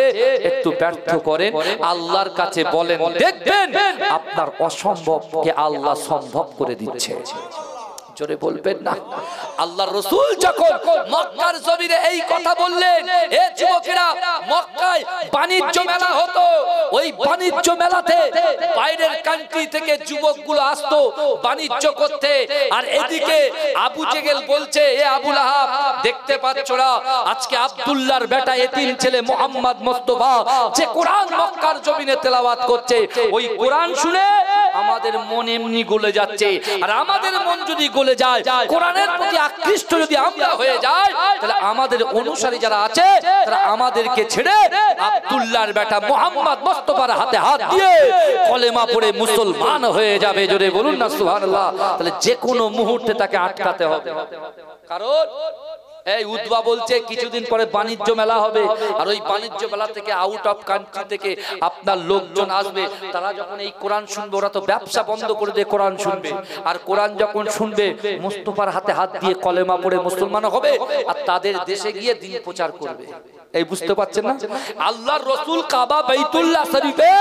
একটু ব্যর্থ করেন, আল্লাহর কাছে বলেন, দেখবেন আপনার অসম্ভবকে আল্লাহ সম্ভব করে দিচ্ছে। জোরে বলবেন না। আল্লাহর রাসূল যখন মক্কার জমিনে এই কথা বললেন, এ যুবকেরা, মক্কায় বাণিজ্য মেলা হতো, ওই বাণিজ্য মেলাতে বাইরের কান্ট্রি থেকে যুবকগুলো আসতো বাণিজ্য করতে, আর এদিকে আবু জেহেল বলছে, এ আবু লাহাব, দেখতে পাচ্ছ না আজকে আব্দুল্লাহর বেটা এতিম ছেলে মুহাম্মদ মুস্তাফা যে কোরআন মক্কার জমিনে তেলাওয়াত করছে, ওই কোরআন শুনে আমাদের মন এমনি গলে যাচ্ছে। আর আমাদের মন যদি গলে যায়, কোরআনের প্রতি আকৃষ্ট যদি আমরা হয়ে যাই, তাহলে আমাদের অনুসারী যারা আছে তারা আমাদেরকে ছেড়ে আব্দুল্লাহর বেটা মুহাম্মদ মুস্তাফার হাতে হাত দিয়ে কলেমা পড়ে মুসলমান হয়ে যাবে। জোরে বলুন না সুবহানাল্লাহ। তাহলে যে কোনো মুহূর্তে তাকে আটকাতে হবে, কারণ এই উদ্বা বলছে কিছুদিন পরে বাণিজ্য মেলা হবে, আর ওই বাণিজ্য মেলা থেকে আউট অফ কান্ট্রি থেকে আপনার লোকজন আসবে। তারা যখন এই কোরআন শুনবে, ওরা তো ব্যবসা বন্ধ করে দিয়ে কোরআন শুনবে, আর কোরআন যখন শুনবে মুস্তাফার হাতে হাত দিয়ে কলেমা পড়ে মুসলমান হবে, আর তাদের দেশে গিয়ে দিন প্রচার করবে। এই বুঝতে পারছেন না? আল্লাহর রাসূল কাবা বাইতুল্লাহ শরীফে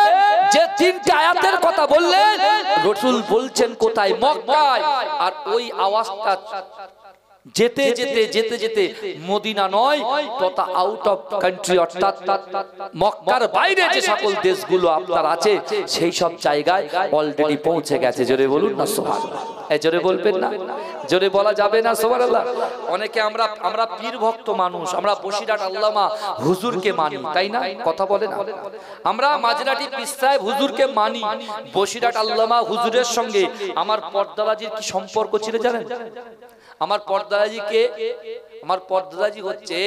যে তিনটা আয়াতের কথা বললেন, রাসূল বলছেন কোথায়? মক্কায়। আর ওই আওয়াজটা যেতে যেতে যেতে যেতে মদিনা নয়, তথা আউট অফ কান্ট্রি, অর্থাৎ মক্কার বাইরে যে সকল দেশগুলো আপনার আছে, সেই সব জায়গায় অলরেডি পৌঁছে গেছে। জোরে বলুন না সুবহানাল্লাহ। এই জোরে বলবেন না? জোরে বলা যাবে না সুবহানাল্লাহ? অনেকে আমরা পীর ভক্ত মানুষ, আমরা বসিরহাট আল্লামা হুজুরকে মানি, তাই না? কথা বলে না? আমরা মাঝরাটি পীর সাহেব হুজুরকে মানি। বসিরহাট আল্লামা হুজুরের সঙ্গে আমার পর্দাবাজির কি সম্পর্ক ছিল জানেন? আমার পর্দাদাজি হচ্ছে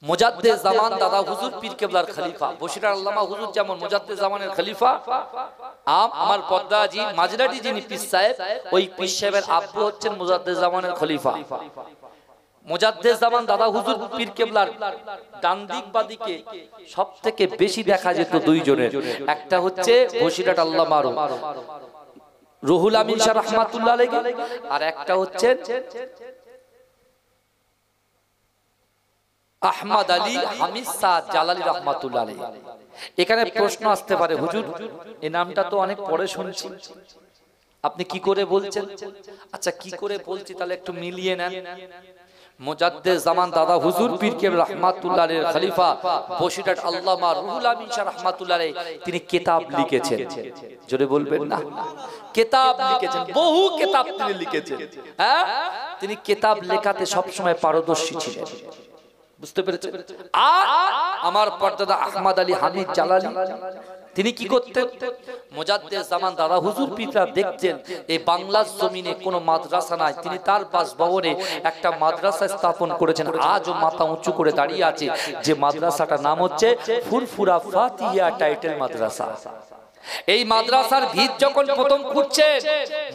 মুজাদ্দেদ জামান দাদা হুজুর পীর কেবলার খলিফা। বসিরহাট আল্লামা হুজুর যেমন মুজাদ্দেদ জামানের খলিফা, আমার পর্দাদাজি মাঝরাটি যিনি পীর সাহেব, ওই পীর সাহেবের আব্বু হচ্ছেন মুজাদ্দেদ জামানের খলিফা। মুজাদ্দেদ জামান দাদা হুজুর পীর কেবলার ডান দিক বাদিকে সব থেকে বেশি দেখা যেত দুইজনের, একটা হচ্ছে বসিরহাট আল্লামা রুহুল আমিন শাহ রাহমাতুল্লাহ আলাইহি, আর একটা হচ্ছে আহমদ আলী হামিদ শাহ জালালি রহমাতুল্লাহ আলাইহি। এখানে প্রশ্ন আসতে পারে, হুজুর এই নামটা তো অনেক পরে শুনছি, আপনি কি করে বলছেন? আচ্ছা কি করে বলছি তাহলে একটু মিলিয়ে নেন। মুজাদ্দিদ জামান দাদা হুজুর পীর কেবলা রাহমাতুল্লাহ আলাইহির খলিফা বসিরহাট আল্লামা রুহুল আমিন শাহ রাহমাতুল্লাহ আলাইহি তিনি কিতাব লিখেছেন। জোরে বলবেন না? কিতাব লিখেছেন, বহু কিতাব তিনি লিখেছেন। হ্যাঁ, তিনি কিতাব লেখাতে সব সময় পারদর্শী ছিলেন, বুঝতে পেরেছেন? আর আমার পরদাদা আহমদ আলী হামিদ জালালি তিনি কি করতেন? মুজাদ্দিদ জামান দাদা হুজুর পীররা দেখতেন এই বাংলার জমিনে কোনো মাদ্রাসা নাই, তিনি তার বাসভবনে একটা মাদ্রাসা স্থাপন করেছেন। আজও মাথা উঁচু করে দাঁড়িয়ে আছে, যে মাদ্রাসাটার নাম হচ্ছে ফুরফুরা ফাতিহা টাইটেল মাদ্রাসা। এই মাদ্রাসার ভিত যখন প্রথম খুঁড়ছেন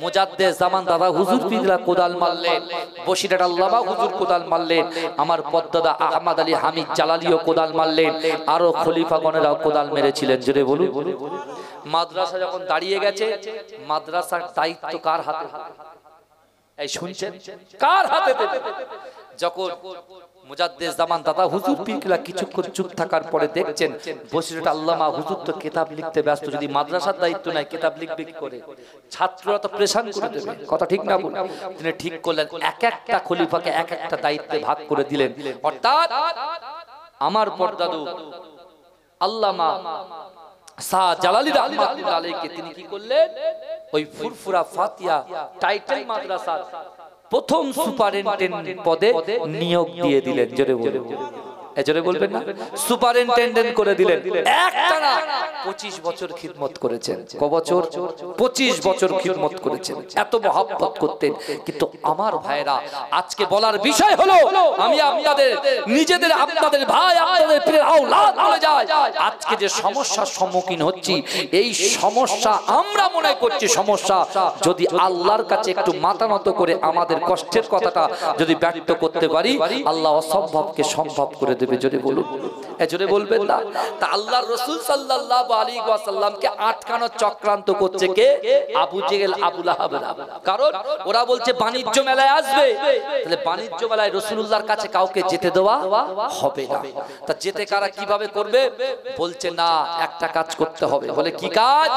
মুজাদ্দিদ জামান দাদা হুজুর পীররা কোদাল মারলেন, বসিরহাট আল্লামা হুজুর কোদাল মারলেন, আমার পদ্দাদা আহমদ আলী হামিদ জালালিও কোদাল মারলেন, আরো খলিফাগণেরাও কোদাল মেরেছিলেন। জোরে বলুন। মাদ্রাসা যখন দাঁড়িয়ে গেছে, মাদ্রাসার দায়িত্ব কার হাতে? এই শুনছেন, কার হাতে? যখন মুজাদ্দিদ জামান দাদা হুজুর পীররা কিছুক্ষণ চুপ থাকার পরে দেখছেন বসিরহাট আল্লামা হুজুর তো কিতাব লিখতে ব্যস্ত, যদি মাদ্রাসার দায়িত্ব নাই কিতাব লিখবে কি করে? ছাত্ররা তো প্রেশান করে দেবে, কথা ঠিক না বল? তিনি ঠিক করলেন, এক একটা খলিফাকে এক একটা দায়িত্বে ভাগ করে দিলেন। অর্থাৎ আমার পরদাদু আল্লামা শাহ জালালি রাহমাতুল্লাহ আলাইহিকে তিনি কি করলেন? ওই ফুরফুরা ফাতিহা টাইটেল মাদ্রাসার প্রথম সুপারিনটেন্ডেন্ট পদে নিয়োগ দিয়ে দিলেন। জোরে বলুন, জোরে বলবেন না? সুপারিনটেন্ডেন্ট করে দিলেন। একটানা 25 বছর খিদমত করেছেন। ক বছর? 25 বছর খিদমত করেছেন। এত মহব্বত করতেন। কিন্তু আমার ভাইরা, আজকে বলার বিষয় হলো, আমি আপনাদের নিজেদের, আপনাদের ভাই, আপনাদের প্রিয় আওলাদ বলে যায়, আজকে যে সমস্যার সম্মুখীন হচ্ছি, এই সমস্যা আমরা মনে করছি সমস্যা, যদি আল্লাহর কাছে একটু মাথা নত করে আমাদের কষ্টের কথাটা যদি ব্যক্ত করতে পারি, আল্লাহ অসম্ভবকে সম্ভব করে দেবে। জোরে বলুন, জোরে বলবেন না? তা আল্লাহর রাসূল সাল্লাল্লাহু আলাইহি ওয়াসাল্লামকে আটকানোর চক্রান্ত করছে কে? আবু জেহেল, আবু লাহাব। কারণ ওরা বলছে বাণিজ্য মেলায় আসবে, তাহলে বাণিজ্য মেলায় রাসূলুল্লাহর কাছে কাউকে যেতে দেওয়া হবে না। তা যেতে কারা কিভাবে করবে? বলছে না, একটা কাজ করতে হবে। বলে কি কাজ?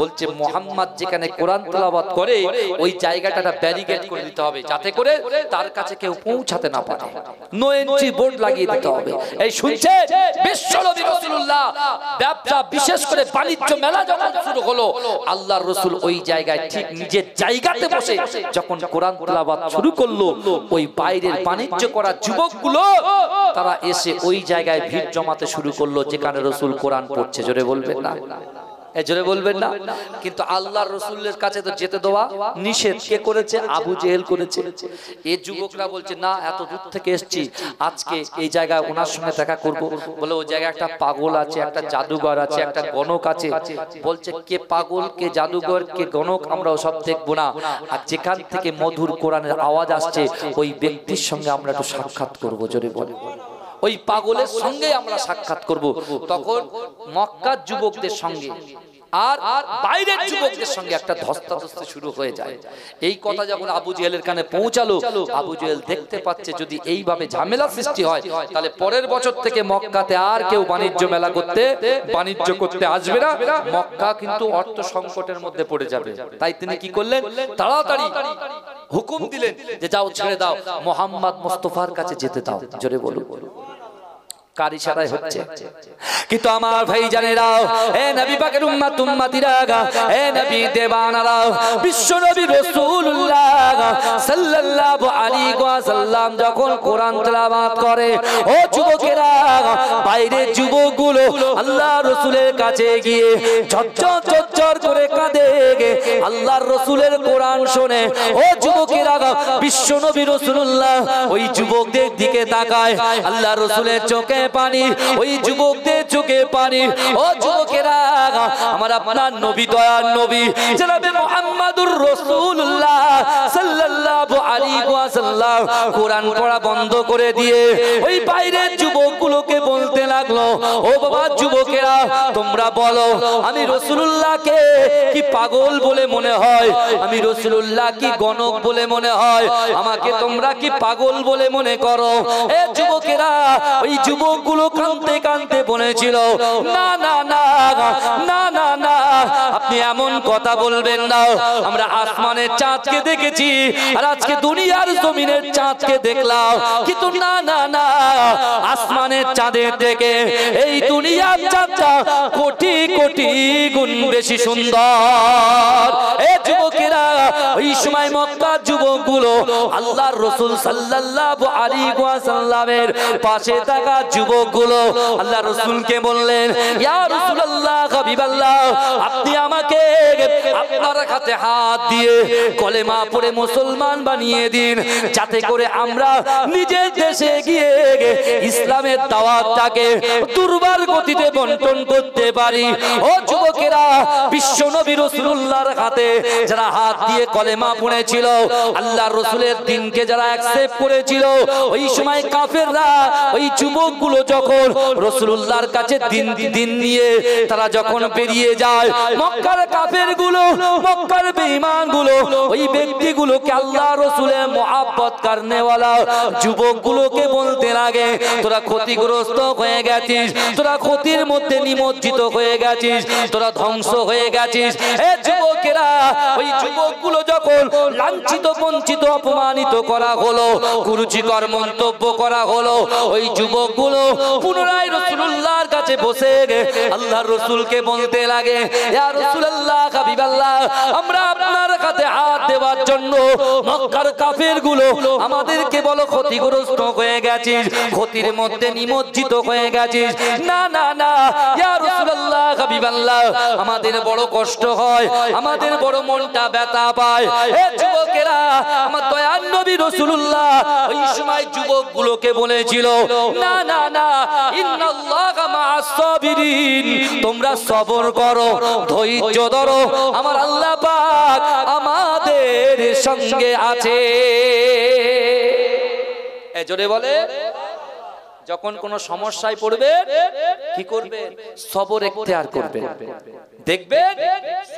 বলছে মুহাম্মদ যেখানে কোরআন তেলাওয়াত করে ওই জায়গাটা ব্যারিকেড করে দিতে হবে, যাতে করে তার কাছে কেউ পৌঁছাতে না পারে। নো এন্ট্রি বোর্ড লাগিয়ে দিতে হবে। এই শুনছে বিশ্বনবী রাসূলুল্লাহ ব্যবসা, বিশেষ করে বাণিজ্য মেলা যখন শুরু হলো, আল্লাহর রাসূল ওই জায়গায় ঠিক নিজের জায়গাতে বসে যখন কোরআন তেলাওয়াত শুরু করলো, ওই বাইরের বাণিজ্য করা যুবকগুলো তারা এসে ওই জায়গায় ভিড় জমাতে শুরু করলো যেখানে রাসূল কোরআন পড়ছে। জোরে বলবেন না? জোরে বলবেন না? কিন্তু আল্লাহর রাসূলের কাছে তো যেতে দেওয়া নিষেধ। কে করেছে? আবু জেহেল করেছে। এই যুবকরা বলছে না, এত দূর থেকে এসেছি, আজকে এই জায়গায় ওনার সঙ্গে দেখা করব। বলে ওই জায়গায় একটা পাগল আছে, একটা জাদুঘর আছে, একটা গণক আছে। বলছে কে পাগল, কে জাদুঘর, কে গণক আমরা সব দেখবো না, আর যেখান থেকে মধুর কোরআনের আওয়াজ আসছে ওই ব্যক্তির সঙ্গে আমরা একটু সাক্ষাৎ করবো। জোরে বলে, ওই পাগলের সঙ্গে আমরা সাক্ষাৎ করব। তখন মক্কার যুবকদের সঙ্গে আর বাইরের যুবকদের সঙ্গে একটা ধস্তাধস্তি শুরু হয়ে যায়। এই কথা যখন আবু জেহেলের কানে পৌঁছালো, আবু জেহেল দেখতে পাচ্ছে যদি এইভাবে ঝামেলা সৃষ্টি হয়, তাহলে পরের বছর থেকে মক্কাতে আর কেউ বাণিজ্য মেলা করতে, বাণিজ্য করতে আসবে না। মক্কা কিন্তু অর্থ সংকটের মধ্যে পড়ে যাবে। তাই তিনি কি করলেন? তাড়াতাড়ি হুকুম দিলেন যে যাও, ছেড়ে দাও, মুহাম্মদ মুস্তাফার কাছে যেতে দাও। জোরে বলুন। কার ইশারায় হচ্ছে? কিন্তু আমার ভাই জানেরা, এ নবী পাকের উম্মত উম্মতিরা, এ নবী দেওয়ানারা, বিশ্ব নবী রাসূলুল্লাহ সাল্লাল্লাহু আলাইহি ওয়াসাল্লাম যখন কোরআন তেলাওয়াত করে, ও যুবকেরা, বাইরের যুবকগুলো আল্লাহর রাসূলের কাছে গিয়ে ঝরঝর করে কাঁদে। আল্লাহর রাসূলের কোরআন শুনে ও যুবকেরা, বিশ্ব নবী রাসূলুল্লাহ ওই যুবকদের দিকে তাকায়, আল্লাহর রাসূলের চোখে পানি, ওই যুবকদের চোখে পানি। ও যুবকেরা, আমার আপনার নবী দয়ার নবী জনাবে মুহাম্মাদুর রাসূলুল্লাহ সাল্লাল্লাহু আলাইহি ওয়াসাল্লাম কোরআন পড়া বন্ধ করে দিয়ে ওই বাইরের যুবকগুলোকে বলতে লাগলো, ও বাবা যুবকেরা, তোমরা বলো আমি রাসূলুল্লাহকে কি পাগল বলে মনে হয়? আমি রাসূলুল্লাহ কি গণক বলে মনে হয়? আমাকে তোমরা কি পাগল বলে মনে করো? এ যুবকেরা, ওই যুবকগুলো কাঁদতে কাঁদতে বলেছিল, না না না না না না, আপনি এমন কথা বলবেন না। আমরা আসমানের চাঁদকে দেখেছি আর আজকে দুনিয়ার জমিনের চাঁদকে দেখলাম, কিন্তু না না না, আসমানের চাঁদের থেকে এই দুনিয়ার চাঁদটা কোটি কোটি গুণ বেশি সুন্দর। এ যুবকেরা, ওই সময় মক্কার যুবকগুলো আল্লাহর রাসূল সাল্লাল্লাহু আলাইহি ওয়াসাল্লামের পাশে থাকা যুবকগুলো আল্লাহর রাসূলকে বললেন, ইয়া রাসূলুল্লাহ, হাবিবাল্লাহ, আপনি আমাকে আপনার হাতে হাত দিয়ে কলেমা পড়ে মুসলমান বানিয়ে দিন, যাতে করে আমরা নিজের দেশে গিয়ে ইসলামের দাওয়াতটাকে দুর্বার গতিতে বন্টন করতে পারি। ও যুবকেরা, বিশ্ব নবী রাসূলুল্লাহর হাতে যারা হাত দিয়ে কলেমা পড়েছিল, আল্লাহর রাসূলের দ্বীনকে যারা অ্যাকসেপ্ট করেছিল, ওই সময় কাফেররা ওই যুবকগুলো যখন রাসূলুল্লাহর কাছে দিন নিয়ে তারা যখন বেরিয়ে যায়, মক্কার কাফেরগুলো, মক্কার বেঈমানগুলো ওই ব্যক্তিগুলোকে আল্লাহ রাসূলের মুহাব্বত করনেওয়ালা যুবকগুলোকে বলতে লাগে, তোরা ক্ষতিগ্রস্ত হয়ে গেছিস, তোরা ক্ষতির মধ্যে নিমজ্জিত হয়ে গেছিস, তোরা ধ্বংস হয়ে গেছিস। এ যুবকেরা, ওই যুবকগুলো যখন লাঞ্ছিত, বঞ্চিত, অপমানিত করা হলো, কুরুচিকর মন্তব্য করা হলো, ওই যুবকগুলো পুনরায় রাসূলুল্লাহর কাছে বসে আল্লাহর রাসূলকে বলতে লাগে, ইয়া রাসূলুল্লাহ, হাবিবাল্লাহ, আমরা আপনার কাছে হাত দেওয়ার জন্য মক্কার কাফেরগুলো আমাদেরকে বলো ক্ষতিগ্রস্ত হয়ে গেছিস, ক্ষতির মধ্যে নিমজ্জিত হয়ে গেছিস। না না না, ইয়া রাসূলুল্লাহ, হাবিবাল্লাহ, আমাদের বড় কষ্ট হয়, আমাদের বড় মনটা ব্যথা পায়। এ যুবকেরা, আমার দয়ার নবী রাসূলুল্লাহ ওই সময় যুবকগুলোকে বলেছিল, না না না, ইন্নাল্লাহা মা'আস সাবিরিন, তোমরা সবর করো, ধৈর্য ধরো, আমার আল্লাহ পাক আমাদের সঙ্গে আছে। এ জোরে বলে, যখন কোন সমস্যায় পড়বে কি করবেন? সবর ইখতিয়ার করবেন, দেখবেন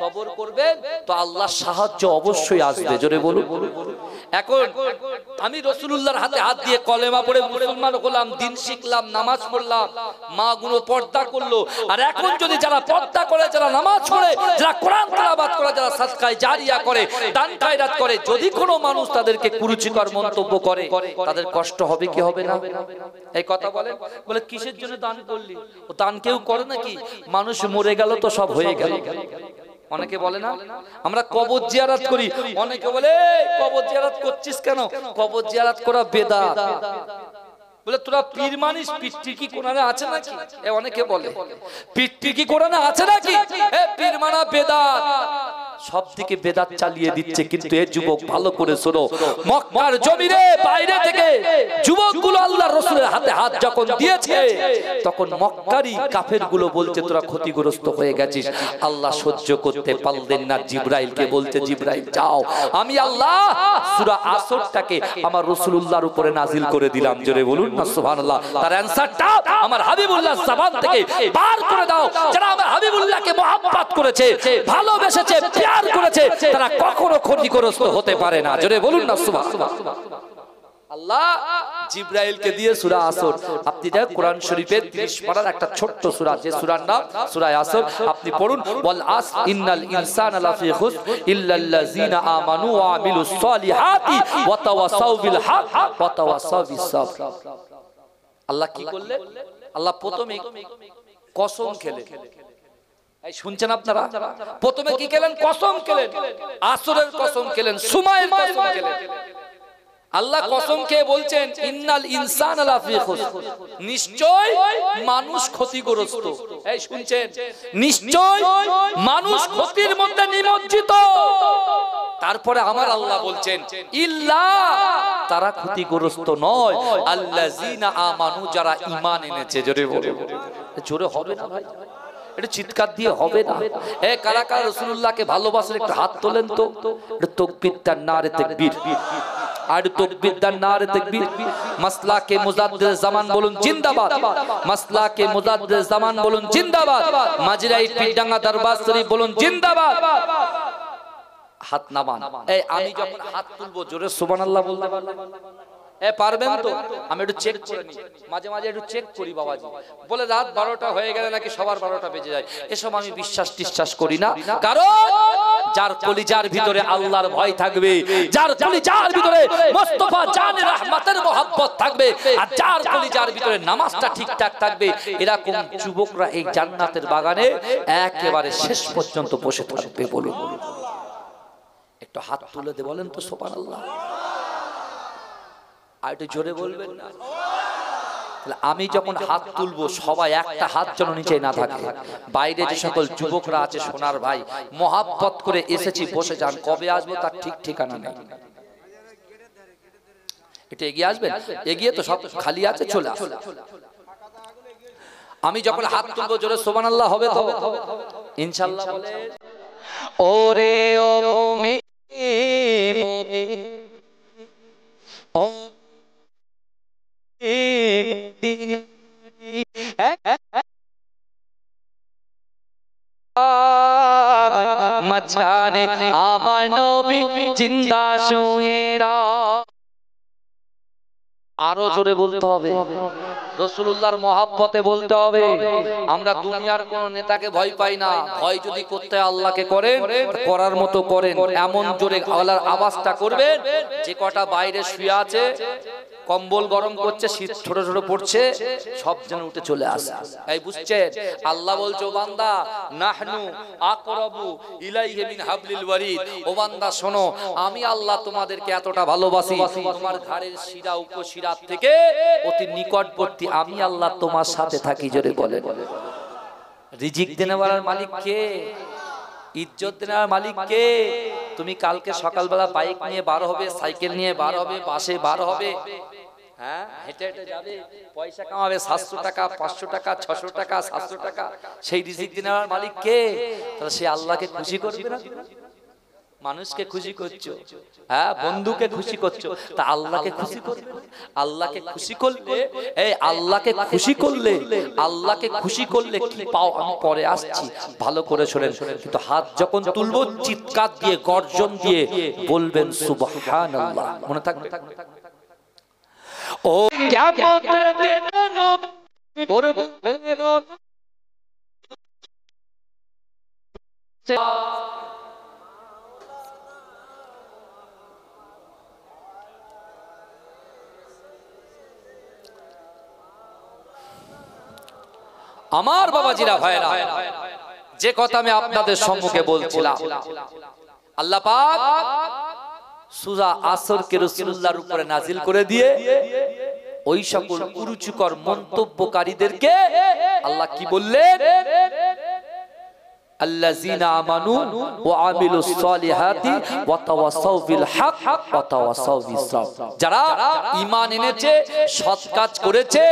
সবর করবেন তো আল্লাহর সাহায্য অবশ্যই আসবে। জোরে বলুন। এখন আমি রাসূলুল্লাহর হাতে হাত দিয়ে কলেমা পড়ে মুসলমান হলাম, দিন শিখলাম, নামাজ পড়লাম, মা গুলো পর্দা করলো, আর এখন যদি যারা পর্দা করে, যারা নামাজ পড়ে, যারা কোরআন তেলাওয়াত করে, যারা সাদকায়ে জারিয়া করে, দান খায়রাত করে, যদি কোনো মানুষ তাদেরকে কুরুচিকর মন্তব্য করে, তাদের কষ্ট হবে কি হবে না? এই কথা বলেন। বলে কিসের জন্য দান করলি? ও দান কেউ করে নাকি? মানুষ মরে গেল তো সব হয়ে গেল। অনেকে বলে না আমরা কবর জিয়ারত করি, অনেকে বলে কবর জিয়ারত করছিস কেন? কবর জিয়ারত করা বেদাত। বলে তোরা পীর মানিস, পীরটি কি কোরআনে আছে নাকি? এ অনেকে বলে পীরটি কি কোরআনে আছে নাকি? এ পীর মানা বেদাত। সব দিকে বেদাত চালিয়ে দিচ্ছে। কিন্তু এ যুবক ভালো করে শোনো, মক্কার জমিনে বাইরে থেকে যুবকগুলো আল্লাহর রাসূলের হাতে হাত যখন দিয়েছে, তখন মক্কারি কাফেরগুলো বলছে তোরা ক্ষতিগ্রস্ত হয়ে গেছিস। আল্লাহ সহ্য করতে পারলেন না, জিবরাইলকে বলছে, জিবরাইল যাও, আমি আল্লাহ সূরা আসরটাকে আমার রাসূলুল্লাহর উপরে নাজিল করে দিলাম। জোরে বলুন না সুবহানাল্লাহ। তার অ্যানসারটা আমার হাবিবুল্লাহর জবান থেকে বার করে দাও। যারা আমার হাবিবুল্লাহকে মহব্বত করেছে, ভালোবেসেছে, প্যার করেছে, তারা কখনো ক্ষতিগ্রস্ত হতে পারে না। জোরে বলুন না সুবহানাল্লাহ। আল্লাহ জিবরাইলকে দিয়ে সূরা আসর, আপনি দেখেন কোরআন শরীফের 30 পারার একটা ছোট্ট সূরা, যে সূরার নাম সূরা আসর, আপনি পড়ুন, ওয়াল আস ইন্নাল ইনসানা লাফি খুস ইল্লাল্লাযিনা আমানু ওয়া আমিলুস সলিহাতি ওয়া তাওয়াসাউ বিল হক ওয়া তাওয়াসাউ বিস সাবর। আল্লাহ কি করলেন? আল্লাহ প্রথমে কসম খেলেন। এই শুনছেন আপনারা? প্রথমে কি খেলেন? কসম খেলেন। আসরের কসম খেলেন, সময়ের কসম খেলেন। আল্লাহ কসম খেয়ে বলছেন, ইন্নাল ইনসানা লাফি খুস, নিশ্চয় মানুষ ক্ষতিগ্রস্ত। এই শুনছেন? নিশ্চয় মানুষ ক্ষতির মধ্যে নিমজ্জিত। তারপরে আমার আল্লাহ বলছেন, ইল্লা, তারা ক্ষতিগ্রস্ত নয়, আল্লাযিনা আমানু, যারা ঈমান এনেছে। জোরে বলুন। জোরে হবে না ভাই, একটু চিৎকার দিয়ে হবে না? কারা কারা রাসূলুল্লাহকে ভালোবাসেন একটু হাত তোলেন তো। একটু তাকবীর দান, নারে তাকবীর, আর তাকবীর দান, নারে তাকবীর। মাসলাকে মুজাদ্দিদ জামান বলুন জিন্দাবাদ, মাসলাকে মুজাদ্দিদ জামান বলুন জিন্দাবাদ, মাজিরাই পিডাঙ্গা দরবার শরীফ বলুন জিন্দাবাদ। হাত নামান। আমি যখন হাত তুলবো জোরে সুবহানাল্লাহ বলতে পারবেন? পারবেন তো? আমি একটু চেক করে নিই, মাঝে মাঝে একটু চেক করি বাবাজি। বলে রাত 12টা হয়ে গেলে নাকি সবার 12টা বেজে যায়, এসব আমি বিশ্বাস করি না। কারণ যার কলিজার ভিতরে আল্লাহর ভয় থাকবে, যার কলিজার ভিতরে মুস্তাফা জানে রহমতের মোহাব্বত থাকবে, আর যার কলিজার ভিতরে নামাজটা ঠিকঠাক থাকবে, এরকম যুবকরা এই জান্নাতের বাগানে একেবারে শেষ পর্যন্ত বসে থাকবে। বলুন একটু হাত তুলে দে, বলেন তো সুবহানাল্লাহ। আর একটু জোরে বলবেন না? আমি যখন হাত তুলবো সবাই একটা হাত যেন নিচে না থাকে। বাইরে যে সকল যুবকরা আছে সোনার ভাই, মহাব্বত করে এসেছি, বসে যান, কবে আসবো তার ঠিক ঠিকানা নেই। এটা এগিয়ে আসবেন, এগিয়ে তো সব খালি আছে, চলে আসুন। আমি যখন হাত তুলবো জোরে সুবহানাল্লাহ হবে তো ইনশাআল্লাহ। বলে ওরে ও মাঝখানে আমার নবী জিন্দা শুয়ে আরো জোরে বলতে হবে, রাসূলুল্লাহর মহব্বতে বলতে হবে। আমরা দুনিয়ার কোন নেতাকে ভয় পাই না, ভয় যদি করতে আল্লাহকে করেন, করার মতো করেন, এমন জোরে আল্লাহর আওয়াজটা করবেন যে কটা বাইরে শুয়ে আছে, কম্বল গরম করছে, শীত ছোট ছোট পড়ছে, সব যেন উঠে চলে আসে। এই বুঝছেন? আল্লাহ বলছো বান্দা নাহনু আকরাবু ইলাইহি মিন হাবলিল ওয়ারিদ, ও বান্দা শোনো, আমি আল্লাহ তোমাদেরকে এতটা ভালোবাসি, তোমার ঘাড়ের শিরা উপশিরা থেকে অতি নিকটবর্তী আমি আল্লাহ তোমার সাথে থাকি। জোরে বলে। রিজিক দেনেওয়ালার মালিক কে? ইজ্জত দেওয়ার মালিক কে? তুমি কালকে সকালবেলা বাইক নিয়ে বার হবে, সাইকেল নিয়ে বার হবে, বাসে বার হবে, হ্যাঁ হেঁটে হেঁটে যাবে, পয়সা কামাবে 700 টাকা, 500 টাকা, 600 টাকা, 700 টাকা, সেই রিজিক দেওয়ার মালিক কে? তাহলে সে আল্লাহকে খুশি করবে না? মানুষকে খুশি করছো, হ্যাঁ বন্ধুকে খুশি করছো, তা আল্লাহকে খুশি করবে? আল্লাহকে খুশি করলে, এই আল্লাহকে খুশি করলে, আল্লাহকে খুশি করলে কি পাও আমি পরে আসছি, ভালো করে শোনেন। কিন্তু হাত যখন তুলবো চিৎকার দিয়ে, গর্জন দিয়ে বলবেন সুবহানাল্লাহ। মনে থাকবে? ও কিয়ামতের দিন আমার বাবাজিরা ভাইরা, যে কথা আমি আপনাদের সম্মুখে বলছিলাম, আল্লাহ পাক সূরা আসরকে রাসূলুল্লাহর উপরে নাজিল করে দিয়ে ওই সকল কুরুচিকর মন্তব্যকারীদেরকে আল্লাহ কি বললেন? আল্লাযীনা আমানু ওয়া আমিলুস সালিহাতি ওয়া তাওয়াসাউ বিল হক ওয়া তাওয়াসাউ বিস সাবর, যারা ঈমান এনেছে, সৎ কাজ করেছে,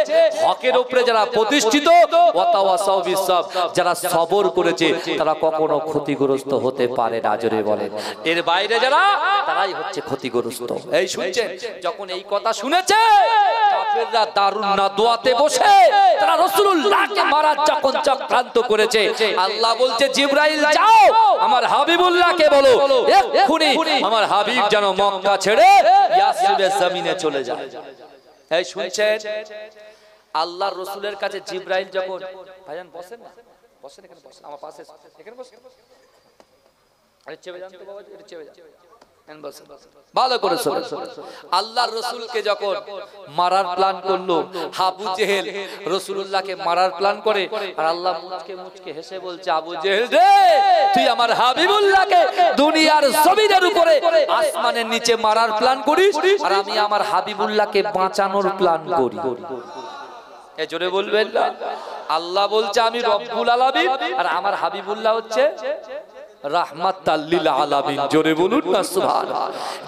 হকের উপরে যারা প্রতিষ্ঠিত, ওয়া তাওয়াসাউ বিস সাবর, যারা সবর করেছে, তারা কখনো ক্ষতিগ্রস্ত হতে পারে না। জোরে বলেন। এর বাইরে যারা, তারাই হচ্ছে ক্ষতিগ্রস্ত। এই শুনছেন? যখন এই কথা শুনেছে কাফেররা দারুন নাদওয়াতে বসে তারা রাসূলুল্লাহকে মারার যখন চক্রান্ত করেছে, আল্লাহ বলছে জিবরাইল যাও আমার হাবিবুল্লাহকে বলো এক্ষুনি আমার হাবিব যেন মক্কা ছেড়ে ইয়াসরিবের জমিনে চলে যায়। এই শুনছেন? আল্লাহর রাসূলের কাছে জিবরাইল যখন, ভাইজান বসেন না, বসেন এখানে, বসেন আমার পাশে, এখানে বসেন, আরে চেপে যান তো বাবা, এটা চেপে যান, ভালো করে শোনেন। আল্লাহর রাসূলকে যখন মারার প্ল্যান করলো, আবু জেহেল রাসূলুল্লাহকে মারার প্ল্যান করে, আর আল্লাহ মুচকে মুচকে হেসে বলছে, আবু জেহেল রে, তুই আমার হাবিবুল্লাহকে দুনিয়ার জমিনের উপরে আসমানের নিচে মারার প্ল্যান করিস, আর আমি আমার হাবিবুল্লাহকে বাঁচানোর প্ল্যান করি। এ জোরে বলবেন না? আল্লাহ বলছে আমি রব্বুল আলামিন, আর আমার হাবিবুল্লাহ হচ্ছে রাহমাতাল লিল আলামিন। জোরে বলুন না সুবহানাল্লাহ।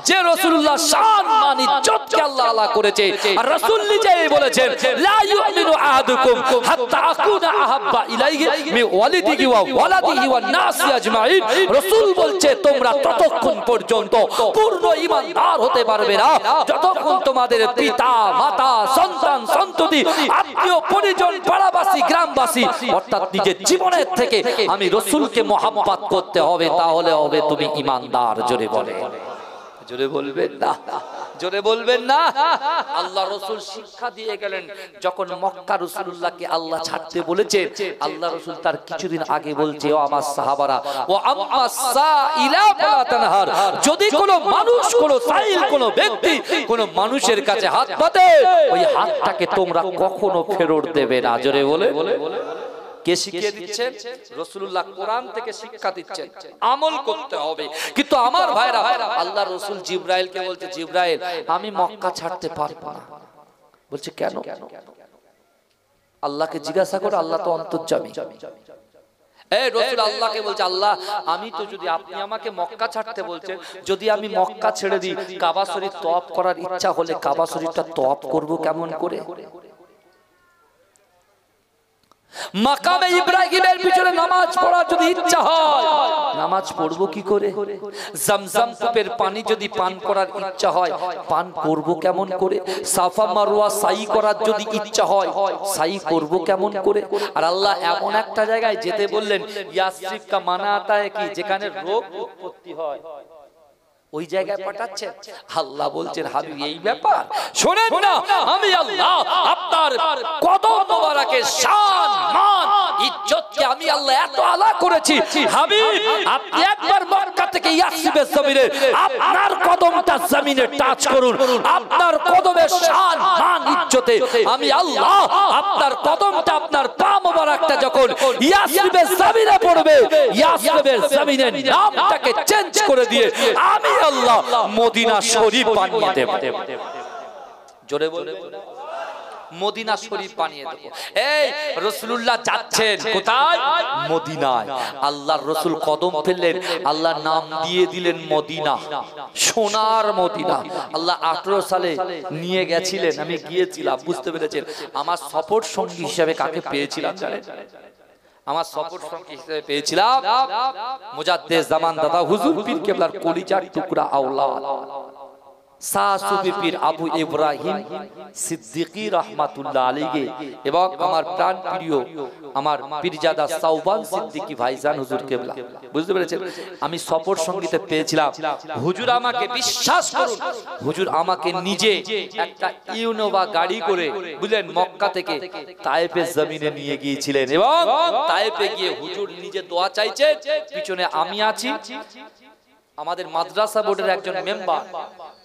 যে রাসূলুল্লাহ শান মান ইজ্জতকে আল্লাহ আল্লাহ আলা করেছে। আর রাসূল নিজেই বলেছেন লা ইউমিনু আহাদুকুম হাত্তা আকুনা আহাব্বা ইলাইহি মিন ওয়ালিদিহি ওয়া ওয়ালাদিহি ওয়ান নাসি আজমাইন। রাসূল বলছে তোমরা ততক্ষণ পর্যন্ত পূর্ণ ঈমানদার হতে পারবে না যতক্ষণ তোমাদের পিতা মাতা সন্তান সন্ততি আত্মীয় পরিজন পাড়াবাসী গ্রামবাসী অর্থাৎ নিজের জীবনের থেকে আমি রাসূলকে মহব্বত করতে হবে, তাহলে হবে তুমি ঈমানদার। জোরে বলে, জোরে বলবেন না, জোরে বলবেন না। আল্লাহ রাসূল শিক্ষা দিয়ে গেলেন যখন মক্কা রাসূলুল্লাহকে আল্লাহ ছাড়তে বলেছে, আল্লাহ রাসূল তার কিছুদিন আগে বলছে ও আমার সাহাবারা ও আম্মা সাইলা ফালা তানহার, যদি কোনো মানুষ কোনো সাইল কোনো ব্যক্তি কোনো মানুষের কাছে হাত পাতে ওই হাতটাকে তোমরা কখনো ফেরত দেবে না। জোরে বলে, কে শিখিয়ে দিচ্ছেন? রাসূলুল্লাহ কোরআন থেকে শিক্ষা দিচ্ছেন, আমল করতে হবে। কিন্তু আমার ভাইরা আল্লাহ রাসূল জিবরাইলকে বলছে জিবরাইল আমি মক্কা ছাড়তে পারবো না। বলছে কেন? আল্লাহকে জিজ্ঞাসা করো, আল্লাহ তো অন্তর্যামী। এই রাসূল আল্লাহকে বলছে আল্লাহ আমি তো যদি আপনি আমাকে মক্কা ছাড়তে বলছেন, যদি আমি মক্কা ছেড়ে দিই কাবা শরীফ তওয়াফ করার ইচ্ছা হলে কাবা শরীফটা তওয়াফ করব কেমন করে? মাকামে ইব্রাহিমের পিছনে নামাজ পড়ার যদি ইচ্ছা হয় নামাজ পড়বো কি করে? জমজম কূপের পানি যদি পান করার ইচ্ছা হয় পান করব কেমন করে? সাফা মারওয়া সাই করার যদি ইচ্ছা হয় সাই করব কেমন করে? আর আল্লাহ এমন একটা জায়গায় যেতে বললেন ইয়াসরিব কা মানা আতা है কি যেখানে রোগ উৎপত্তি হয় ওই জায়গায় পাঠাচ্ছেন। আল্লাহ বলছেন হাবিব এই ব্যাপার শুনেন না, আমি আল্লাহ আপনার কদম মোবারকের শান মান ইজ্জতকে আমি আল্লাহ এত আলা করেছি। হাবিব আপনি একবার মক্কা থেকে ইয়াসরিবের জমিনে আপনার কদমটা জমিনে টাচ করুন, আপনার কদমের শান মান ইজ্জতে আমি আল্লাহ আপনার কদমটা আপনার পা মোবারকটা যখন ইয়াসরিবের জমিনে পড়বে ইয়াসরিবের জমিনের নামটাকে চেঞ্জ করে দিয়ে আমি আল্লাহ মদিনা শরীফ বানিয়ে দেব। জোরে বলে মদিনা শরীফ বানিয়ে দেব। এই রাসূলুল্লাহ যাচ্ছেন কোথায়? মদিনায়। আল্লাহর রাসূল কদম ফেললেন, আল্লাহর নাম দিয়ে দিলেন মদিনা, সোনার মদিনা। আল্লাহ 18 সালে নিয়ে গেছিলেন, আমি গিয়েছিলাম, বুঝতে পেরেছেন। আমার সফর সঙ্গী হিসেবে কাকে পেয়েছিলাম জানেন? আমার সফর সঙ্গী হিসেবে পেয়েছিলাম মুজাদ্দেদ জামান দাদা হুজুর পীর কেবলার কলিজার টুকরা আওলাদ শাহ সুফি পীর আবু ইব্রাহিম সিদ্দিকী রাহমাতুল্লাহ আলাইহি এবং আমার প্রাণ প্রিয় আমার পীরজাদা সাওবান সিদ্দিকী ভাইজান হুজুর কেবলা। বুঝতে পেরেছেন? আমি সফর সঙ্গীতে পেয়েছিলাম। হুজুর আমাকে বিশ্বাস করুন, হুজুর আমাকে নিজে একটা ইনোভা গাড়ি করে বুঝলেন মক্কা থেকে তায়েফের জমিনে নিয়ে গিয়েছিলেন এবং তায়েফে গিয়ে হুজুর নিজে দোয়া চাইছে, পিছনে আমি আছি। আমাদের মাদ্রাসা বোর্ডের একজন মেম্বার,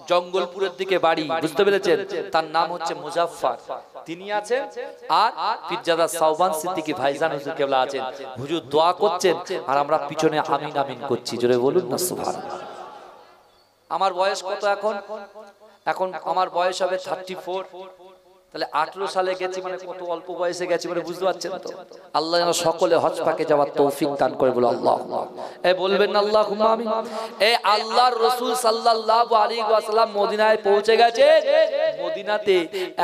জঙ্গলপুরের দিকে বাড়ি, বুঝতে পেরেছেন, তার নাম হচ্ছে মুজাফফর, তিনি আছেন। আর পীরজাদা সাওবান সিদ্দিকী ভাইজান হুজুর কেবলা আছেন। হুজুর দোয়া করছেন আর আমরা পিছনে আমিন আমিন করছি। জোরে বলুন না সুবহানাল্লাহ। আমার বয়স কত এখন? এখন আমার বয়স হবে 34। তাহলে 18 সালে গেছি মানে কত অল্প বয়সে গেছি মানে বুঝতে পারছেন তো। আল্লাহ যেন সকলে হজ পাকে যাওয়ার তৌফিক দান করে বলে আল্লাহুম্মা। এই বলবেন না আল্লাহুম্মা আমিন। এই আল্লাহর রাসূল সাল্লাল্লাহু আলাইহি ওয়াসাল্লাম মদিনায় পৌঁছে গেছে। মদিনাতে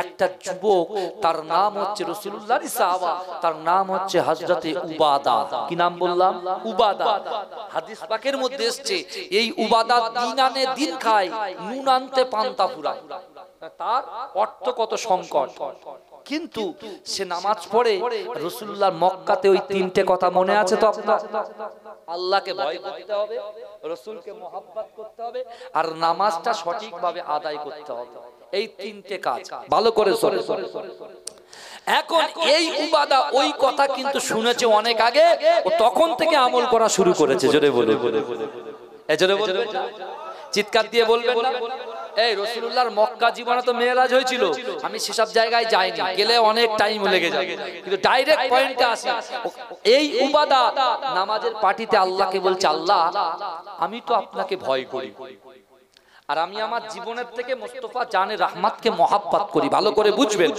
একটা যুবক, তার নাম হচ্ছে রাসূলুল্লাহর সাহাবা, তার নাম হচ্ছে হযরতে উবাদা। কি নাম বললাম? উবাদা। হাদিস পাকের মধ্যে এসেছে এই উবাদা দিন আনে দিন খায়, নুন আনতে পান্তা ফুরায়। তার অর্থ কত সংকট, কিন্তু সে নামাজ পড়ে। রাসূলুল্লাহ মক্কাতে ওই তিনটে কথা মনে আছে তো আপনার? আল্লাহকে ভয় করতে হবে, রাসূলকে মহব্বত করতে হবে আর নামাজটা সঠিকভাবে আদায় করতে হবে। এই তিনটে কাজ ভালো করে শুনে। এখন এই উবাদা ওই কথা কিন্তু শুনেছে অনেক আগে, ও তখন থেকে আমল করা শুরু করেছে। জোরে বলে, জোরে বলে, চিৎকার দিয়ে বলবেন না। এই রাসূলুল্লাহর মক্কা জীবনে তো মেরাজ হয়েছিল, আমি সেসব জায়গায় যাইনি, গেলে অনেক টাইম লেগে যাবে, কিন্তু ডাইরেক্ট পয়েন্টে আসি। এই উবাদা নামাজের পার্টিতে আল্লাহকে বলছে আল্লাহ আমি তো আপনাকে ভয় করি, আর আমি আমার জীবনের থেকে মুস্তাফা জানে রহমতকে মহব্বত করি, ভালো করে বুঝবেন।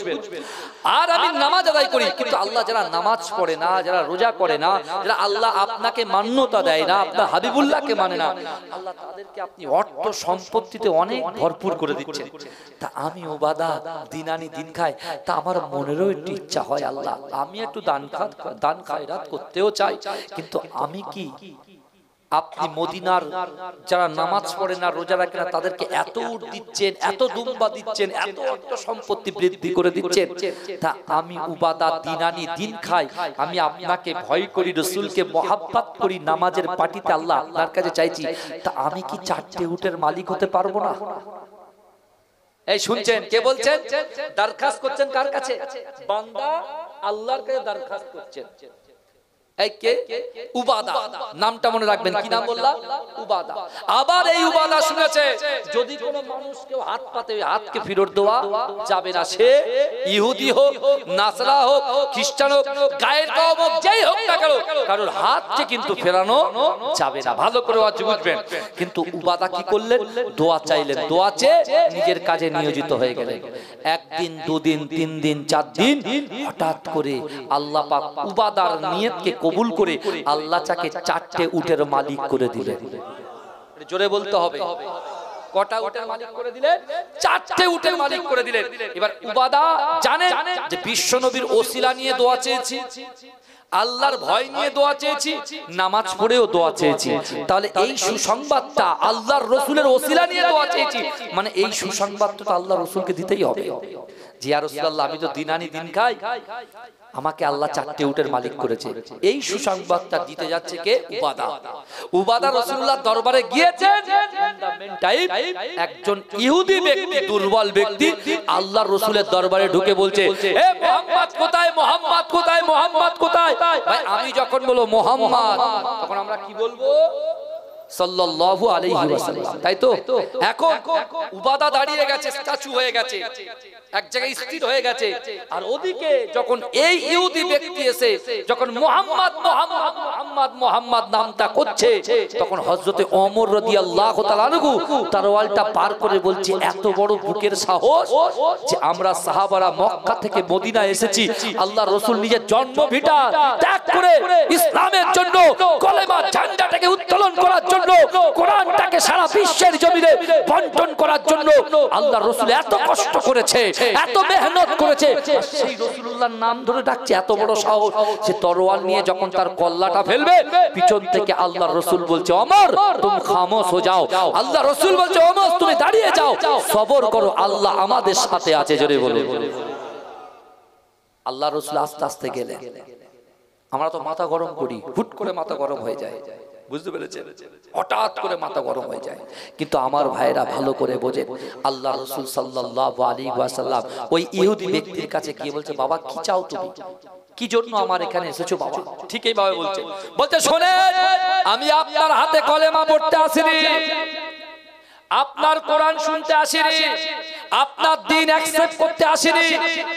আর আমি নামাজ আদায় করি, কিন্তু আল্লাহ যারা নামাজ পড়ে না, যারা রোজা করে না, যারা আল্লাহ আপনাকে মান্যতা দেয় না, আপনার হাবিবুল্লাহকে মানে না, আল্লাহ তাদেরকে আপনি অর্থ সম্পত্তিতে অনেক ভরপুর করে দিচ্ছেন। তা আমি ওবাদা দিন আনি দিন খাই, তা আমার মনেরও একটু ইচ্ছা হয় আল্লাহ আমি একটু দান খায়রাত করতেও চাই, কিন্তু আমি কি আপনি মদিনার যারা নামাজ পড়ে না, রোজা রাখে না, তাদেরকে এত উট দিচ্ছেন, এত দুম্বা দিচ্ছেন, এত অর্থ সম্পত্তি বৃদ্ধি করে দিচ্ছেন, তা আমি উবাদা দিন আনি দিন খাই, আমি আপনাকে ভয় করি, রাসূলকে মহব্বত করি, নামাজের পাটিতে আল্লাহ আপনার কাছে চাইছি, তা আমি কি 4টে উটের মালিক হতে পারবো না? এই শুনছেন কে বলছেন? দরখাস্ত করছেন কার কাছে? বান্দা আল্লাহর কাছে দরখাস্ত করছেন। এই কে? উবাদা, নামটা মনে রাখবেন। কি নাম বললাম? উবাদা। আবার এই উবাদা শুনেছে যদি কোনো মানুষ কেউ হাত পাতে, হাতকে ফেরত দেওয়া যাবে না, সে ইহুদি হোক, নাসরা হোক, খ্রিস্টান হোক, গায়ের কওম হোক, যেই হোক না কেন, কারোর হাতকে কিন্তু ফেরানো যাবে না, ভালো করে বুঝবেন। কিন্তু উবাদা কি করলেন? দোয়া চাইলেন, দোয়া চেয়ে নিজের কাজে নিয়োজিত হয়ে গেলেন। একদিন, দুদিন, 3 দিন, 4 দিন, হঠাৎ করে আল্লাহ পাক উবাদার নিয়তকে কবুল করে আল্লাহ তাকে 4টে উটের মালিক করে দিলেন। জোরে বলতে হবে। কটা উটের মালিক করে দিলেন? 4টে উটের মালিক করে দিলেন। এবার উবাদা জানে যে বিশ্ব নবীর ওসিলা নিয়ে দোয়া চেয়েছি, আল্লাহর ভয় নিয়ে দোয়া চেয়েছি, নামাজ পড়েও দোয়া চেয়েছি, তাহলে এই সুসংবাদটা আল্লাহর রাসূলের ওসিলা নিয়ে দোয়া চেয়েছি, মানে এই সুসংবাদটা আল্লাহর রাসূলকে দিতেই হবে। জি ইয়া রাসূলুল্লাহ, আমি তো দিন আনি দিন খাই, আমাকে আল্লাহ 4টে উটের মালিক করেছে, এই সুসংবাদটা দিতে যাচ্ছে কে? উবাদা। উবাদা রাসূলুল্লাহর দরবারে গিয়েছেন, একজন ইহুদি ব্যক্তি, দুর্বল ব্যক্তি আল্লাহর রাসূলের দরবারে ঢুকে বলছে, এ মুহাম্মদ কোথায়, মুহাম্মদ কোথায়, মুহাম্মদ কোথায়? ভাই আমি যখন বলবো মুহাম্মদ, তখন আমরা কি বলবো? সাল্লাল্লাহু আলাইহি ওয়াসাল্লাম, তাই তো? এখন উবাদা দাঁড়িয়ে গেছে, স্ট্যাচু হয়ে গেছে, এক জায়গায় স্থির হয়ে গেছে, আর ওদিকে যখন এই ইহুদি ব্যক্তি এসে যখন মুহাম্মদ মুহাম্মদ মুহাম্মদ মুহাম্মদ নামটা করছে, তখন হযরতে ওমর রাদিয়াল্লাহু তাআলা আনহু তরওয়ালটা পার করে বলছে, এত বড় বুকের সাহস যে আমরা সাহাবারা মক্কা থেকে মদিনা এসেছি, আল্লাহর রাসূল নিজের জন্মভিটা ত্যাগ করে ইসলামের জন্য, কলেমা ঝান্ডাটাকে উত্তোলন করার জন্য, কোরআনটাকে সারা বিশ্বের জমিনে বন্টন করার জন্য আল্লাহর রাসূল এত কষ্ট করেছে, এত মেহনত করেছে, সেই রাসূলুল্লাহর নাম ধরে ডাকছে, এত বড় সাহস। সে তরোয়াল নিয়ে যখন তার কল্লাটা ফেলবে, পিছন থেকে আল্লাহর রাসূল বলছে, ওমর তুমি খামোশ হয়ে যাও। আল্লাহর রাসূল বলছে, ওমর তুমি দাঁড়িয়ে যাও, সবর করো, আল্লাহ আমাদের সাথে আছে। জোরে বলে আল্লাহর রাসূল আস্তে আস্তে গেলেন। আমরা তো মাথা গরম করি, হুট করে মাথা গরম হয়ে যায়, বুঝতে পেরেছেন? হঠাৎ করে মাথা গরম হয়ে যায়, কিন্তু আমার ভাইরা ভালো করে বোঝে, আল্লাহ রাসূল সাল্লাল্লাহু আলাইহি ওয়াসাল্লাম ওই ইহুদি ব্যক্তির কাছে গিয়ে বলছে, বাবা কি চাও তুমি, কি জন্য আমার এখানে এসেছো বাবা? ঠিক এইভাবে বলছে, বলতে শোনেন, আমি আপনার হাতে কলেমা পড়তে আসিনি, আপনার কোরআন শুনতে আসিনি, আপনার দ্বীন অ্যাকসেপ্ট করতে আসিনি,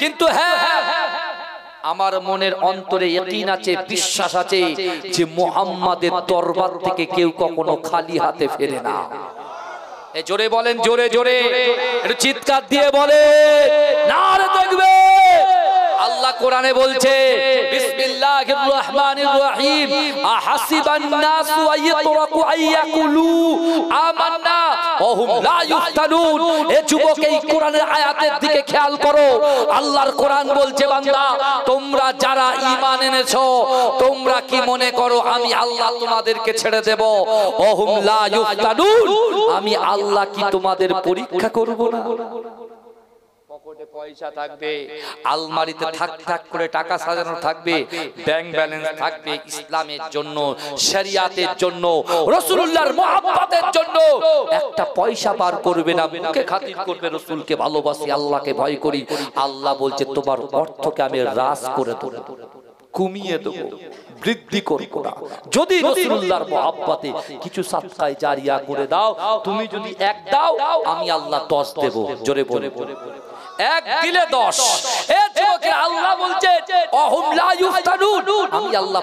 কিন্তু হ্যাঁ আমার মনের অন্তরে ইয়াকিন আছে, বিশ্বাস আছে যে মুহাম্মাদের দরবার থেকে কেউ কখনো খালি হাতে ফেরে না। এই জোরে বলেন, জোরে জোরে একটু চিৎকার দিয়ে বলে নারে তাকবীর। আল্লাহ কোরআনে বলছে, বিসমিল্লাহির রহমানির রহিম, আহাসিবান নাসু আইয়াতরাকু আইয়াকুলু আমান্না ওয়া হুম লা ইফতানুন। এ যুবক, এই কোরআনের আয়াতের দিকে খেয়াল করো। আল্লাহর কোরআন বলছে, বান্দা তোমরা যারা ঈমান এনেছো, তোমরা কি মনে করো আমি আল্লাহ তোমাদেরকে ছেড়ে দেব? ওয়া হুম লা ইফতানুন, আমি আল্লাহ কি তোমাদের পরীক্ষা করব না? পকেটে পয়সা থাকবে, আলমারিতে থাক থাক করে টাকা সাজানো থাকবে, ব্যাংক ব্যালেন্স থাকবে, ইসলামের জন্য, শরিয়াতের জন্য, রাসূলুল্লাহর মহব্বতের জন্য একটা পয়সা পার করবে না, মুখে খাতির করবে রাসূলকে ভালোবাসি, আল্লাহকে ভয় করি। আল্লাহ বলছে, তোমার অর্থকে আমি হ্রাস করে দেব, কমিয়ে দেব, বৃদ্ধি করব না। যদি রাসূলুল্লাহর মহব্বতে কিছু সাদকায়ে জারিয়া করে দাও, তুমি যদি 1 দাও, আমি আল্লাহ 10 দেব। জোরে বলে 1 দিলে 10। এ যুবকের আল্লাহ বলছে, ওয়া হুম লা ইফতানুন, আমি আল্লাহ